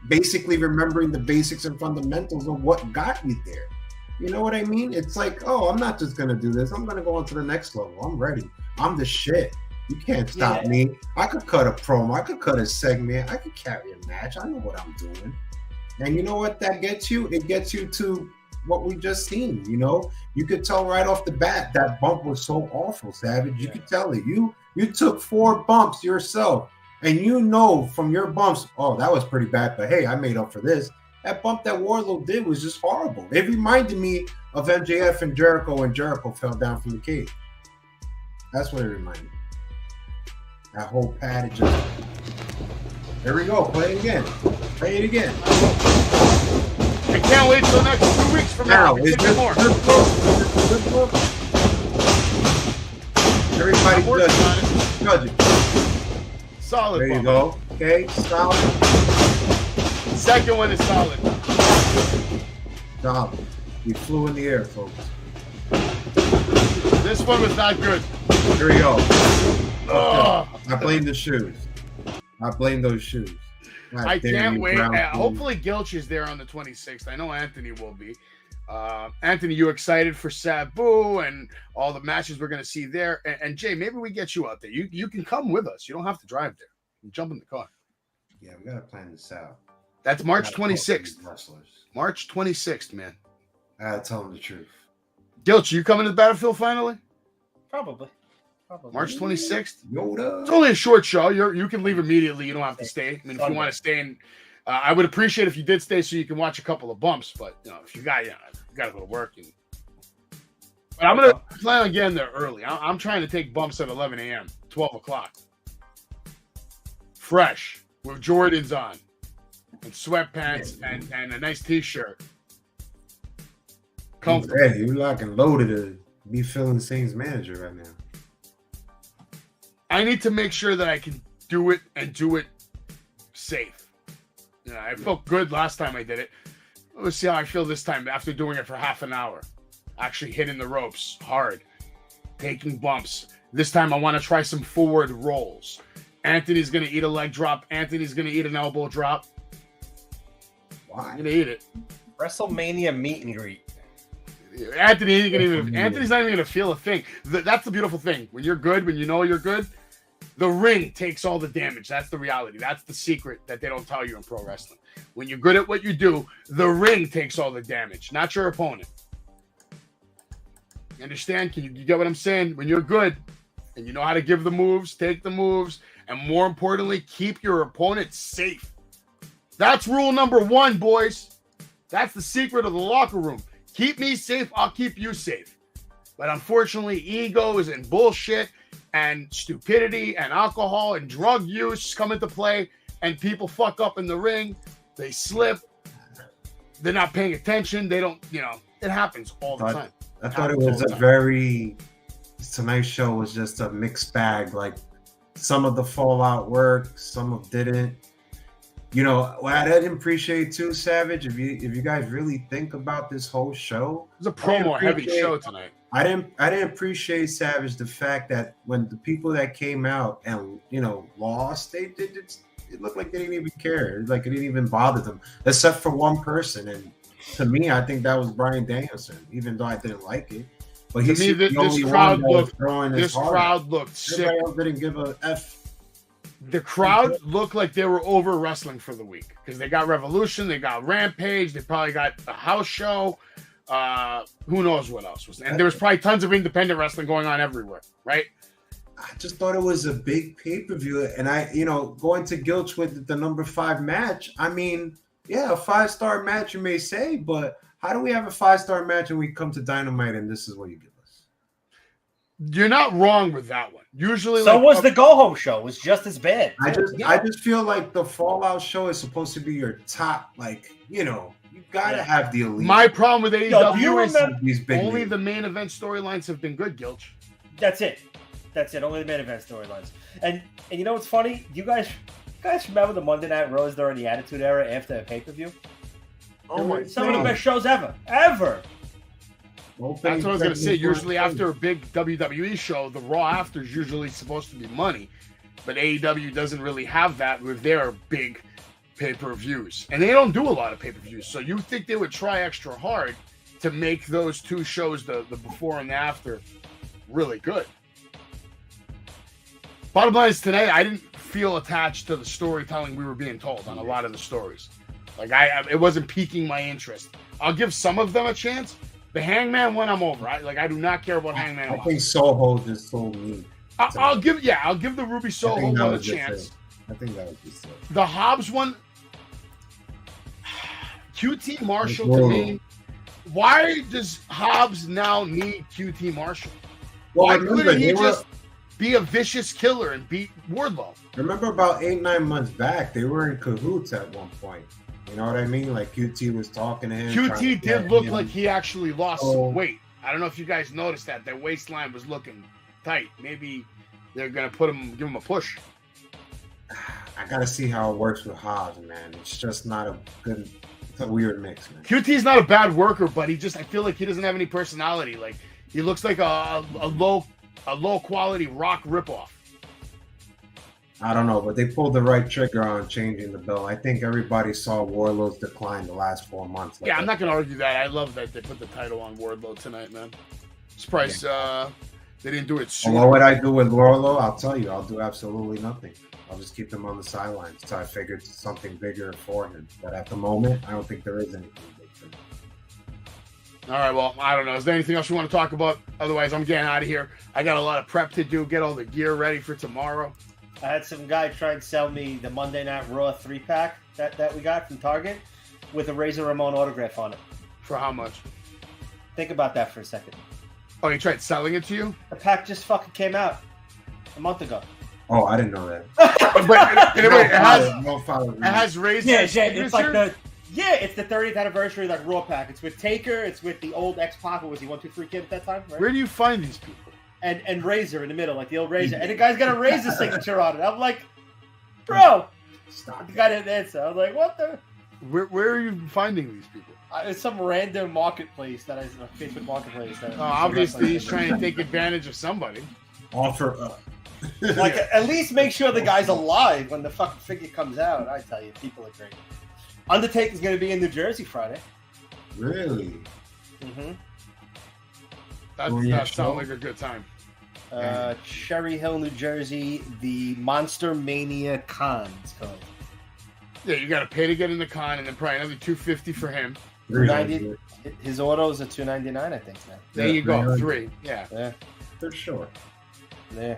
Speaker 4: basically remembering the basics and fundamentals of what got you there. You know what I mean? It's like, I'm not just going to do this. I'm going to go on to the next level. I'm ready. I'm the shit. You can't stop me. I could cut a promo. I could cut a segment. I could carry a match. I know what I'm doing. And you know what that gets you? It gets you to what we just seen. You know, you could tell right off the bat that bump was so awful, Savage. You could tell it. You took 4 bumps yourself, and you know from your bumps, oh, that was pretty bad, but hey, I made up for this. That bump that Wardlow did was just horrible. It reminded me of MJF and Jericho when Jericho fell down from the cage. That's what it reminded me. That whole pad is just... There we go. Play it again. Play it again.
Speaker 1: I can't wait till the next 2 weeks from now.
Speaker 4: Is this
Speaker 1: more.
Speaker 4: good book? Everybody judge it.
Speaker 1: Solid.
Speaker 4: There you
Speaker 1: bump.
Speaker 4: go. Okay, solid.
Speaker 1: Second one is solid.
Speaker 4: Solid. We flew in the air, folks.
Speaker 1: This one was not good.
Speaker 4: Here we go.
Speaker 1: Oh.
Speaker 4: I blame the shoes. I blame those shoes. God
Speaker 1: I
Speaker 4: damn
Speaker 1: can't
Speaker 4: you,
Speaker 1: wait.
Speaker 4: Brown shoes.
Speaker 1: Hopefully Gilch is there on the 26th. I know Anthony will be. Anthony, you excited for Sabu and all the matches we're going to see there? And Jay, maybe we get you out there. You can come with us. You don't have to drive there. You jump in the car.
Speaker 4: Yeah, we got to plan this out.
Speaker 1: That's March 26th.
Speaker 4: Wrestlers.
Speaker 1: March 26th, man.
Speaker 4: I got to tell them the truth.
Speaker 1: Gilch, you coming to the Battlefield finally?
Speaker 6: Probably.
Speaker 1: March 26th?
Speaker 4: Yoda.
Speaker 1: It's only a short show. You can leave immediately. You don't have to stay. I mean, if you want to stay in, I would appreciate if you did stay so you can watch a couple of bumps. But if you got to go to work. But I'm gonna plan on getting there early. I'm trying to take bumps at 11 a.m., 12 o'clock, fresh with Jordans on and sweatpants and a nice T-shirt. Comfortable.
Speaker 4: Yeah, you lock and loaded to be Phil Saint's manager right now.
Speaker 1: I need to make sure that I can do it and do it safe. I felt good last time I did it. Let's see how I feel this time after doing it for half an hour. Actually hitting the ropes hard, taking bumps. This time I want to try some forward rolls. Anthony's going to eat a leg drop. Anthony's going to eat an elbow drop.
Speaker 4: Why?
Speaker 1: I'm going to eat it.
Speaker 6: WrestleMania meet and greet.
Speaker 1: Anthony's not even going to feel a thing. That's the beautiful thing. When you're good, when you know you're good, the ring takes all the damage. That's the reality. That's the secret that they don't tell you in pro wrestling. When you're good at what you do, the ring takes all the damage, not your opponent. You understand? You get what I'm saying? When you're good and you know how to give the moves, take the moves, and more importantly, keep your opponent safe. That's rule number 1, boys. That's the secret of the locker room. Keep me safe, I'll keep you safe. But unfortunately, egos and bullshit and stupidity and alcohol and drug use come into play, and people fuck up in the ring. They slip. They're not paying attention. They don't, it happens all the time.
Speaker 4: I thought it was tonight's show was just a mixed bag. Like some of the fallout worked, some of didn't. What I didn't appreciate too, Savage, if you guys really think about this whole show.
Speaker 1: It was a promo heavy show tonight.
Speaker 4: I didn't appreciate, Savage, the fact that when the people that came out and lost, it looked like they didn't even care. Like it didn't even bother them, except for one person. And to me, I think that was Bryan Danielson, even though I didn't like it. But
Speaker 1: this crowd looked sick.
Speaker 4: Everybody else didn't give a F.
Speaker 1: The crowd looked like they were over wrestling for the week because they got Revolution, they got Rampage, they probably got a house show. Who knows what else was? And there was probably tons of independent wrestling going on everywhere, right?
Speaker 4: I just thought it was a big pay-per-view. And going to Gilch with the number 5 match, I mean, yeah, a 5-star match, you may say, but how do we have a 5-star match when we come to Dynamite and this is what you give us?
Speaker 1: You're not wrong with that one. Usually,
Speaker 6: so was the Go Home show. It was just as bad.
Speaker 4: I just feel like the Fallout show is supposed to be your top, you gotta have the elite.
Speaker 1: My problem with AEW
Speaker 4: is
Speaker 1: only the main event storylines have been good, Gilch.
Speaker 6: That's it. Only the main event storylines. And you know what's funny? You guys remember the Monday Night Raws during the Attitude Era after the pay-per-view?
Speaker 1: Oh my God.
Speaker 6: Some of the best shows ever.
Speaker 1: That's what I was going to say. Usually after a big WWE show, the Raw after is usually supposed to be money. But AEW doesn't really have that with their big pay-per-views. And they don't do a lot of pay-per-views. So you think they would try extra hard to make those two shows, the before and the after, really good. Bottom line is tonight, I didn't feel attached to the storytelling we were being told on a lot of the stories. It wasn't piquing my interest. I'll give some of them a chance. The Hangman one, I'm over. I do not care about Hangman.
Speaker 4: I think Soho just sold me.
Speaker 1: I'll give the Ruby Soho one a chance.
Speaker 4: I think that was just it.
Speaker 1: The Hobbs one, QT Marshall to me. Why does Hobbs now need QT Marshall? Why couldn't he just be a vicious killer and beat Wardlow?
Speaker 4: Remember about 8-9 months back, they were in cahoots at one point. You know what I mean? Like QT was talking to him.
Speaker 1: QT did look like he actually lost some weight. I don't know if you guys noticed that. Their waistline was looking tight. Maybe they're gonna give him a push.
Speaker 4: I gotta see how it works with Hobbs, man. It's just not a good. It's a weird mix, man.
Speaker 1: QT's not a bad worker, but I feel like he doesn't have any personality. Like he looks like a low quality Rock ripoff.
Speaker 4: I don't know, but they pulled the right trigger on changing the belt. I think everybody saw Wardlow's decline the last 4 months.
Speaker 1: Yeah, I'm not gonna argue that. I love that they put the title on Wardlow tonight, man. Surprised they didn't do it sooner.
Speaker 4: What would I do with Wardlow? I'll tell you, I'll do absolutely nothing. I'll just keep him on the sidelines until I figured something bigger for him. But at the moment, I don't think there is anything big for him.
Speaker 1: All right, well, I don't know. Is there anything else you want to talk about? Otherwise, I'm getting out of here. I got a lot of prep to do, get all the gear ready for tomorrow.
Speaker 6: I had some guy try and sell me the Monday Night Raw 3-pack that we got from Target with a Razor Ramon autograph on it.
Speaker 1: For how much?
Speaker 6: Think about that for a second.
Speaker 1: Oh, he tried selling it to you?
Speaker 6: The pack just fucking came out a month ago.
Speaker 4: Oh, I didn't know that.
Speaker 1: But anyway, it has Razor.
Speaker 6: Yeah, it's like it's the 30th anniversary like Raw pack. It's with Taker. It's with the old X-Pac. What was he, 1, 2, 3 kid at that time? Right?
Speaker 1: Where do you find these people?
Speaker 6: And Razor in the middle, like the old Razor. And the guy's got a Razor signature on it. I'm like, bro. Stop. The guy didn't answer. I was like, what the?
Speaker 1: Where are you finding these people?
Speaker 6: It's some random marketplace that is a Facebook marketplace.
Speaker 1: Obviously, he's trying to take advantage of somebody.
Speaker 4: Offer up.
Speaker 6: Like, at least make sure the guy's alive when the fucking figure comes out. I tell you, people are great. Undertaker's going to be in New Jersey Friday.
Speaker 4: Really?
Speaker 6: Mm-hmm.
Speaker 1: That sounds like a good time.
Speaker 6: Cherry Hill, New Jersey, the Monster Mania Con, it's called.
Speaker 1: Yeah, you got to pay to get in the con, and then probably another $250 for him.
Speaker 6: $290. His autos are $299, I think. Now.
Speaker 1: There you go, 3.
Speaker 6: Yeah.
Speaker 4: For sure.
Speaker 6: Yeah.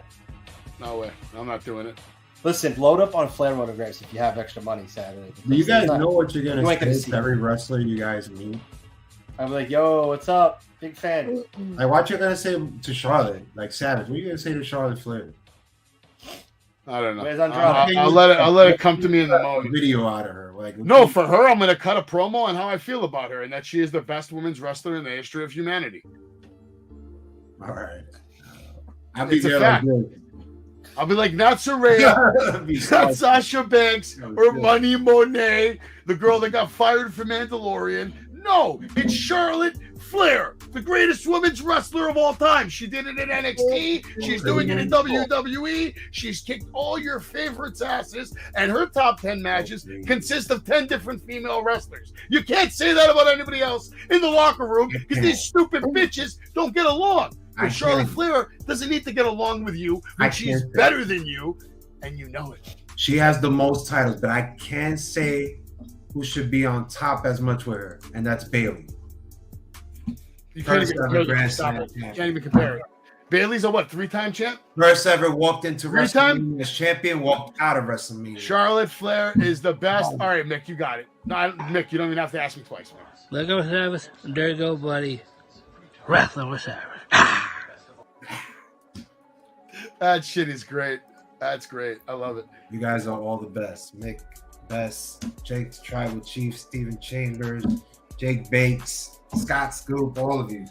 Speaker 1: No way. I'm not doing it.
Speaker 6: Listen, load up on Flair autographs if you have extra money Saturday.
Speaker 4: Do you guys know what you're going to say to every wrestler you guys meet?
Speaker 6: I'm like, yo, what's up? Big fan.
Speaker 4: Like, what you going to say to Charlotte? Like, Savage, what are you going to say to Charlotte Flair?
Speaker 1: I don't know.
Speaker 6: Where's Andrade?
Speaker 1: I'll let it come to me in the moment.
Speaker 4: Video out of her. Like,
Speaker 1: no, for her, I'm going to cut a promo on how I feel about her and that she is the best women's wrestler in the history of humanity.
Speaker 4: All right. I'll be there like this.
Speaker 1: I'll be like, not Saraya, not Sasha Banks, or Money Monet, the girl that got fired from Mandalorian. No, it's Charlotte Flair, the greatest women's wrestler of all time. She did it in NXT. She's doing it in WWE. She's kicked all your favorites' asses, and her top 10 matches consist of 10 different female wrestlers. You can't say that about anybody else in the locker room because these stupid bitches don't get along. And Charlotte Flair doesn't need to get along with you when she's better than you, and you know it.
Speaker 4: She has the most titles, but I can't say who should be on top as much with her, and that's Bayley.
Speaker 1: You can't even compare it. Bayley's a what, 3-time champ?
Speaker 4: First ever walked into WrestleMania as champion, walked out of WrestleMania.
Speaker 1: Charlotte Flair is the best. All right, Mick, you got it. No, Mick, you don't even have to ask me twice, man.
Speaker 7: Look at Savage. There you go, buddy. Wrestling with Savage.
Speaker 1: That shit is great. That's great. I love it.
Speaker 4: You guys are all the best. Mick, Best, Jake the Tribal Chief, Steven Chambers, Jake Bates, Scott Scoop, all of you.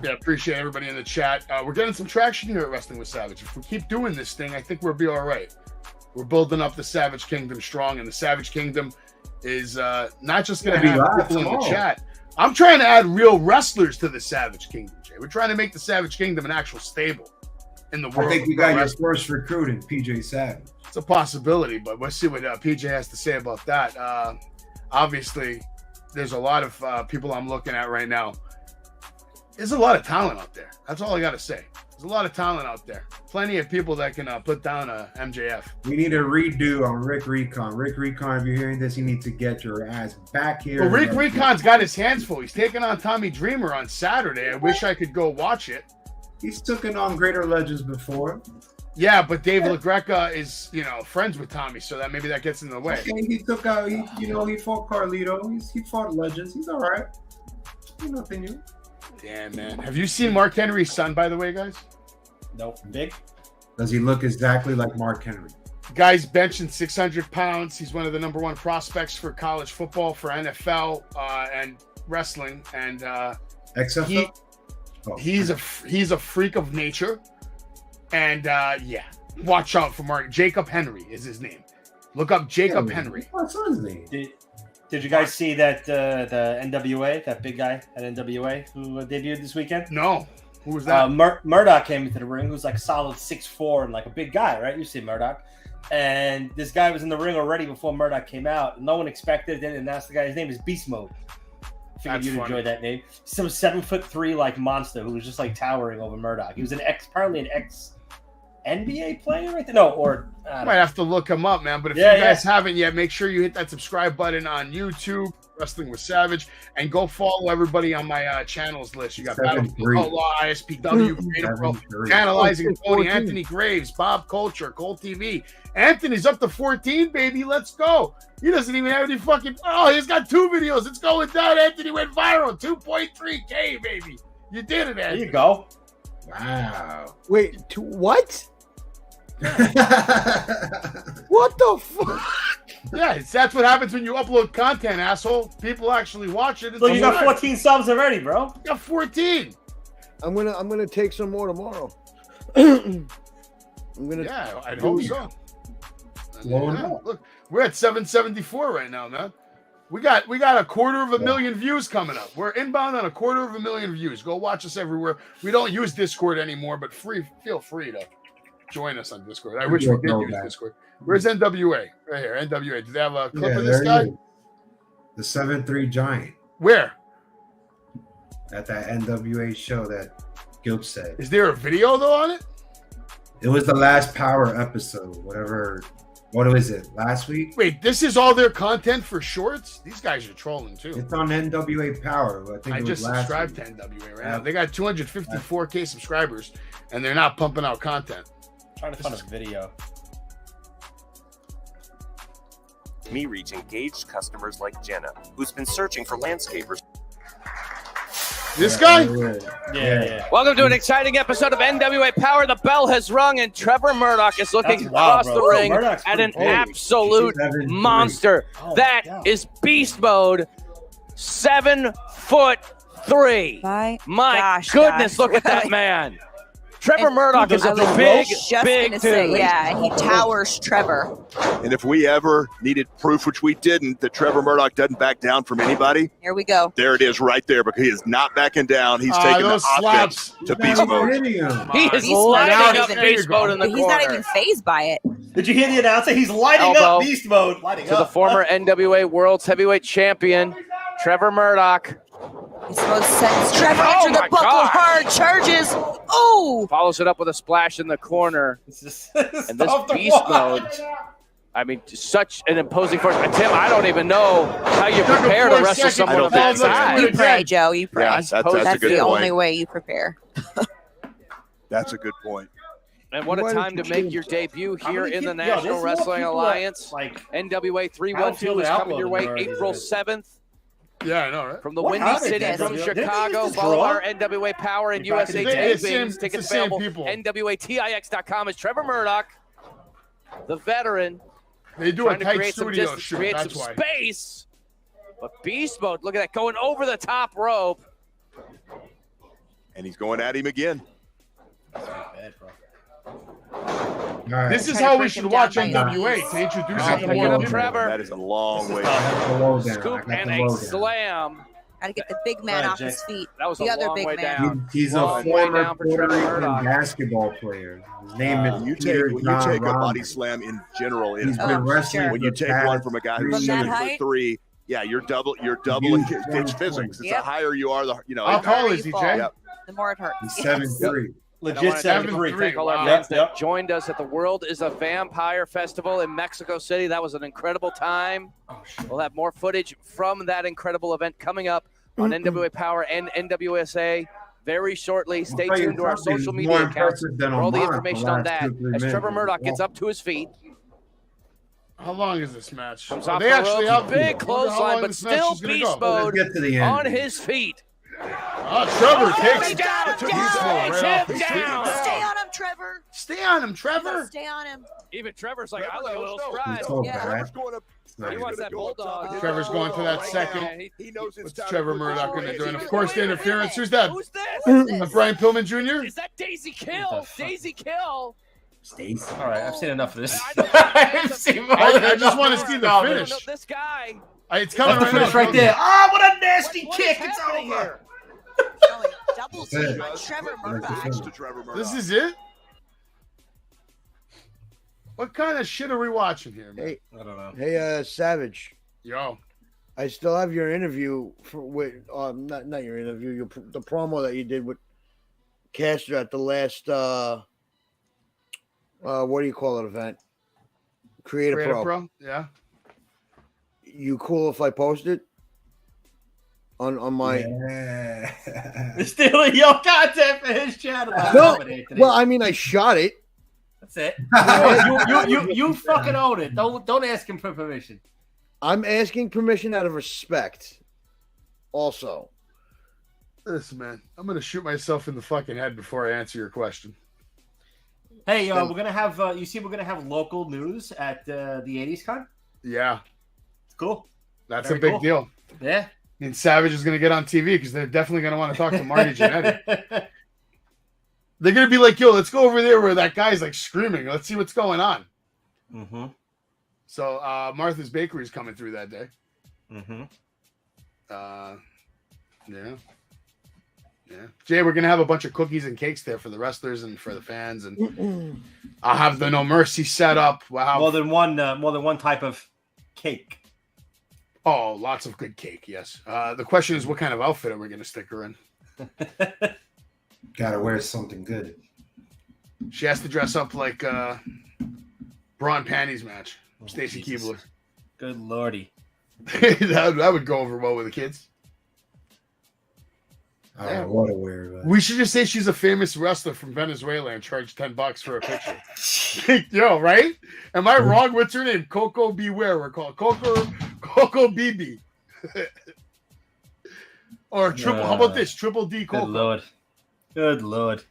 Speaker 1: Yeah, appreciate everybody in the chat. We're getting some traction here at Wrestling with Savage. If we keep doing this thing, I think we'll be all right. We're building up the Savage Kingdom strong, and the Savage Kingdom is not just going to have people in the chat. I'm trying to add real wrestlers to the Savage Kingdom, Jay. We're trying to make the Savage Kingdom an actual stable in the world.
Speaker 4: I think you got your first recruit in PJ Savage.
Speaker 1: It's a possibility, but we'll see what PJ has to say about that. Obviously, there's a lot of people I'm looking at right now. There's a lot of talent out there. That's all I got to say. There's a lot of talent out there. plenty of people that can put down a MJF.
Speaker 4: We need a redo on Rick Recon. Rick Recon, if you're hearing this, you need to get your ass back here.
Speaker 1: But Rick Recon's got his hands full. He's taking on Tommy Dreamer on Saturday. I wish I could go watch it. He's
Speaker 4: taken on greater legends before.
Speaker 1: Yeah, but Dave LaGreca is, friends with Tommy, so that maybe that gets in the way.
Speaker 4: Okay, he took out, he fought Carlito. He fought legends. He's all right. Nothing new.
Speaker 1: Damn, man. Have you seen Mark Henry's son, by the way, guys?
Speaker 6: Nope. Big?
Speaker 4: Does he look exactly like Mark Henry?
Speaker 1: Guy's benching 600 pounds. He's one of the number one prospects for college football, for NFL, and wrestling. And
Speaker 4: XFL?
Speaker 1: He's a freak of nature. And watch out for Mark. Jacob Henry is his name. Look up Jacob Henry.
Speaker 4: What's his name?
Speaker 6: Did you guys see that the NWA, that big guy at NWA who debuted this weekend?
Speaker 1: No. Who was that?
Speaker 6: Murdoch came into the ring, who's like a solid 6'4" and like a big guy, right? You see Murdoch. And this guy was in the ring already before Murdoch came out. No one expected it, and that's the guy. His name is Beast Mode. Figured you'd enjoy that name. Some 7'3" like monster who was just like towering over Murdoch. He was apparently an ex-NBA player, right there. No, or
Speaker 1: might have to look him up, man. But if you guys haven't yet, make sure you hit that subscribe button on YouTube, Wrestling with Savage, and go follow everybody on my channels list. You got Outlaw, ISPW, Creative Pro, Analyzing Tony, Anthony Graves, Bob Culture, Cold TV. Anthony's up to 14, baby. Let's go. He doesn't even have any fucking. Oh, he's got 2 videos. It's going down. Anthony went viral. 2.3K, baby. You did it, Anthony.
Speaker 6: There you go.
Speaker 4: Wow.
Speaker 5: Wait, what? What the fuck?
Speaker 1: Yeah, that's what happens when you upload content, asshole. People actually watch it.
Speaker 6: Look, you got 14 subs already, bro.
Speaker 1: You got 14.
Speaker 5: I'm gonna take some more tomorrow.
Speaker 1: Yeah, I'd hope so. Look, we're at 774 right now, man. We got 250,000 views coming up. We're inbound on 250,000 views. Go watch us everywhere. We don't use Discord anymore, but feel free to join us on Discord. I wish we did use Discord. Where's NWA? Right here, NWA. Do they have a clip of this guy?
Speaker 4: The 7'3" giant.
Speaker 1: Where?
Speaker 4: At that NWA show that Guilt said.
Speaker 1: Is there a video though on it?
Speaker 4: It was the last Power episode, whatever. What was it? Last week?
Speaker 1: Wait, this is all their content for shorts? These guys are trolling too.
Speaker 4: It's on NWA Power. I
Speaker 1: just subscribed to NWA right now. They got 254K subscribers, and they're not pumping out content.
Speaker 6: I'm trying to find a video.
Speaker 8: Me reach engaged customers like Jenna, who's been searching for landscapers.
Speaker 1: This guy?
Speaker 6: Yeah.
Speaker 9: Welcome to an exciting episode of NWA Power. The bell has rung, and Trevor Murdoch is looking across the ring at an absolute monster. That is Beast Mode, 7'3". My goodness, look at that man. Trevor Murdoch is a big dude.
Speaker 10: Yeah, he towers Trevor.
Speaker 11: And if we ever needed proof, which we didn't, that Trevor Murdoch doesn't back down from anybody,
Speaker 10: here we go.
Speaker 11: There it is right there, because he is not backing down. He's taking the offense to Beast Mode.
Speaker 9: He is lighting up Beast Mode in the corner.
Speaker 10: He's not even fazed by it.
Speaker 6: Did you hear the announcer? He's lighting up Beast Mode.
Speaker 9: To the former NWA World's Heavyweight Champion, Trevor Murdoch.
Speaker 10: He's supposed to send Trevor into the buckle hard charges. Oh!
Speaker 9: Follows it up with a splash in the corner. And this Beast Mode, I mean, such an imposing force. Tim, I don't even know how you prepare to wrestle someone of that size.
Speaker 10: You pray, Joe. You pray.
Speaker 11: Yeah, that's a
Speaker 10: That's
Speaker 11: good
Speaker 10: the
Speaker 11: point.
Speaker 10: only way you prepare.
Speaker 11: That's a good point.
Speaker 9: And what a time to make your debut here in the National Wrestling Alliance. NWA 312 is coming your way April 7th.
Speaker 1: Yeah, I know, right?
Speaker 9: From the Windy City, from Chicago, follow our NWA Power and USA tapings. Tickets available. NWATIX.com is Trevor Murdoch, the veteran.
Speaker 1: They do a tight
Speaker 9: create
Speaker 1: studio
Speaker 9: some distance,
Speaker 1: shoot.
Speaker 9: create
Speaker 1: That's
Speaker 9: some
Speaker 1: why.
Speaker 9: space. But Beast Mode, look at that, going over the top rope.
Speaker 11: And he's going at him again.
Speaker 4: Right.
Speaker 1: This is how we should watch NWA to introduce it to more people.
Speaker 9: Trevor.
Speaker 11: That is a long way.
Speaker 9: Scoop and a slam.
Speaker 10: Got to get the big man off his feet.
Speaker 9: That was
Speaker 10: the
Speaker 9: a
Speaker 10: other
Speaker 9: long
Speaker 10: big
Speaker 9: way
Speaker 10: man.
Speaker 9: down.
Speaker 4: He's a
Speaker 9: Long way
Speaker 4: former
Speaker 9: down for
Speaker 4: Puerto
Speaker 9: Trevor
Speaker 4: Rican
Speaker 9: Murdoch.
Speaker 4: basketball player. His name is
Speaker 11: You take a body slam in general.
Speaker 4: He's been wrestling
Speaker 11: when you
Speaker 4: for
Speaker 11: take
Speaker 4: the
Speaker 11: one
Speaker 4: past
Speaker 11: from a guy
Speaker 4: 3
Speaker 11: who's
Speaker 4: years.
Speaker 11: 7'3", yeah, you're doubling. It's physics. It's the higher you are, the
Speaker 1: How tall is he, Jay?
Speaker 11: Yep.
Speaker 10: The more it hurts.
Speaker 4: He's
Speaker 10: Yes.
Speaker 4: 7'3".
Speaker 6: Legit 7-3.
Speaker 9: Thank all our fans that joined us at the World is a Vampire Festival in Mexico City. That was an incredible time. We'll have more footage from that incredible event coming up on NWA Power and NWSA very shortly. Stay tuned to our social media accounts for all the information on that as Trevor Murdoch gets up to his feet.
Speaker 1: How long is this match?
Speaker 9: Comes off the ropes, big clothesline, but still beast mode on his feet.
Speaker 1: Trevor takes
Speaker 10: him down. Stay on him, Trevor.
Speaker 1: Stay on him, Trevor.
Speaker 10: Stay on him.
Speaker 9: Even Trevor's like, I look a little surprised. He wants that bulldog.
Speaker 1: Trevor's going to that second.
Speaker 11: He knows it's
Speaker 1: What's Trevor Murdoch going to do? And of course, the interference. Who's that?
Speaker 9: Who's this?
Speaker 1: Brian Pillman Jr.?
Speaker 9: Is that Daisy Kill? Daisy Kill.
Speaker 6: Stacy. All right, I've seen enough of this.
Speaker 1: I just want to see the finish.
Speaker 9: This guy.
Speaker 1: It's coming right
Speaker 6: finish right there. Oh, what a nasty kick! It's over.
Speaker 10: Double team on Trevor Murdoch.
Speaker 1: This is it? What kind of shit are we watching here, man?
Speaker 5: Hey,
Speaker 6: I don't know.
Speaker 5: Hey, Savage.
Speaker 1: Yo.
Speaker 5: I still have your interview with not your interview, the promo that you did with Castro at the last what do you call it event? Creative Pro.
Speaker 1: Yeah.
Speaker 5: You cool if I post it on my
Speaker 6: Stealing your content for his channel.
Speaker 5: No, well, I mean I shot it.
Speaker 6: That's it. You fucking own it. Don't ask him for permission.
Speaker 5: I'm asking permission out of respect. Also.
Speaker 1: Listen, man, I'm gonna shoot myself in the fucking head before I answer your question.
Speaker 6: Hey, we're gonna have we're gonna have local news at the 80s Con.
Speaker 1: Yeah,
Speaker 6: it's cool.
Speaker 1: That's a big deal.
Speaker 6: Yeah,
Speaker 1: and Savage is gonna get on TV because they're definitely gonna want to talk to Marty Jannetty. They're gonna be like, "Yo, let's go over there where that guy's like screaming. Let's see what's going on."
Speaker 6: Mm-hmm.
Speaker 1: So Martha's Bakery is coming through that day.
Speaker 6: Mm-hmm.
Speaker 1: Yeah. Yeah, Jay, we're gonna have a bunch of cookies and cakes there for the wrestlers and for the fans, and I'll have the No Mercy set up. Wow,
Speaker 6: more than one type of cake.
Speaker 1: Oh, lots of good cake. Yes. The question is, what kind of outfit are we gonna stick her in?
Speaker 4: Gotta wear something good.
Speaker 1: She has to dress up like bra and panties match. Stacy Keibler.
Speaker 6: Good lordy.
Speaker 1: that would go over well with the kids.
Speaker 4: I don't know what to wear. But...
Speaker 1: We should just say she's a famous wrestler from Venezuela and charge $10 for a picture. Yo, right? Am I wrong? What's her name? Coco Beware. We're called Coco BB. Or triple. How about this? Triple D Coco.
Speaker 6: Good lord. Good lord.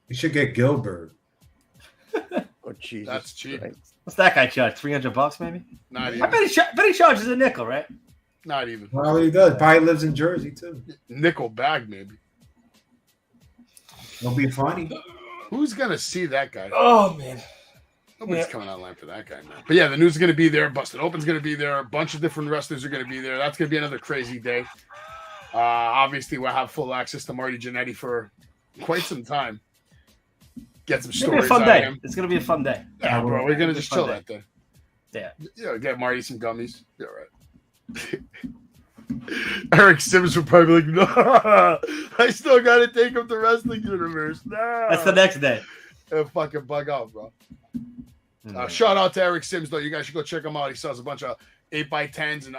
Speaker 4: You should get Gilbert.
Speaker 5: Oh Jesus.
Speaker 1: That's cheap.
Speaker 6: What's that guy charge? $300 maybe?
Speaker 1: Not even.
Speaker 6: I bet he charges a nickel, right?
Speaker 1: Not even.
Speaker 4: Well, he does. Probably lives in Jersey too.
Speaker 1: Nickel bag, maybe.
Speaker 4: It'll be funny.
Speaker 1: Who's gonna see that guy?
Speaker 6: Oh man,
Speaker 1: nobody's coming online for that guy, man. But yeah, the news is gonna be there. Busted Open's gonna be there. A bunch of different wrestlers are gonna be there. That's gonna be another crazy day. Obviously, we'll have full access to Marty Jannetty for quite some time. Get some stories.
Speaker 6: It's gonna be a fun
Speaker 1: out
Speaker 6: day.
Speaker 1: of him.
Speaker 6: It's gonna be a fun day.
Speaker 1: Yeah, bro. We're gonna just chill that day.
Speaker 6: Yeah.
Speaker 1: Yeah. Get Marty some gummies. Yeah, right. Eric Sims would probably be like, no, I still gotta take him to Wrestling Universe. No.
Speaker 6: That's the next day.
Speaker 1: It'll fucking bug out, bro. Shout out to Eric Sims, though. You guys should go check him out. He sells a bunch of 8x10s and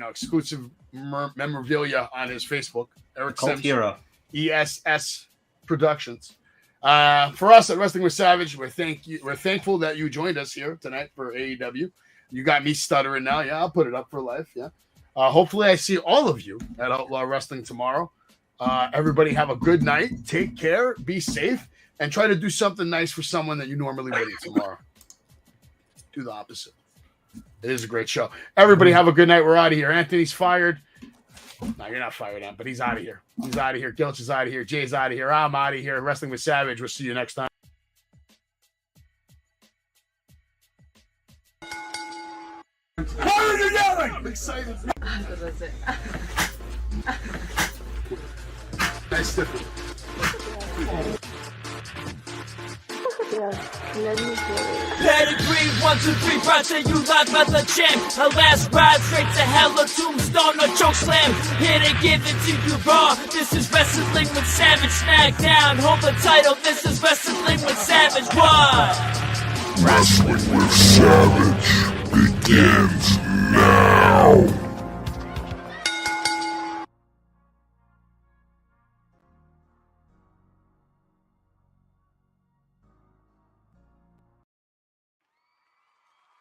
Speaker 1: exclusive memorabilia on his Facebook. Eric
Speaker 6: Cult
Speaker 1: Sims,
Speaker 6: hero.
Speaker 1: ESS Productions. For us at Wrestling with Savage, we're thankful that you joined us here tonight for AEW. You got me stuttering now. Yeah, I'll put it up for life. Yeah. Hopefully I see all of you at Outlaw Wrestling tomorrow. Everybody have a good night. Take care. Be safe. And try to do something nice for someone that you normally wouldn't tomorrow. Do the opposite. It is a great show. Everybody have a good night. We're out of here. Anthony's fired. No, you're not fired, Ant, but he's out of here. He's out of here. Gilch is out of here. Jay's out of here. I'm out of here. Wrestling with Savage. We'll see you next time. Why are you yelling? I'm excited.
Speaker 12: That's it.
Speaker 1: Nice stiffy.
Speaker 2: Pedigree, 1, 2, 3, brought to you live by the champ. A last ride straight to hell, a tombstone, a choke slam. Here to give it to you raw. This is Wrestling with Savage. SmackDown, hold the title. This is Wrestling with Savage. What?
Speaker 3: Wrestling with Savage begins now.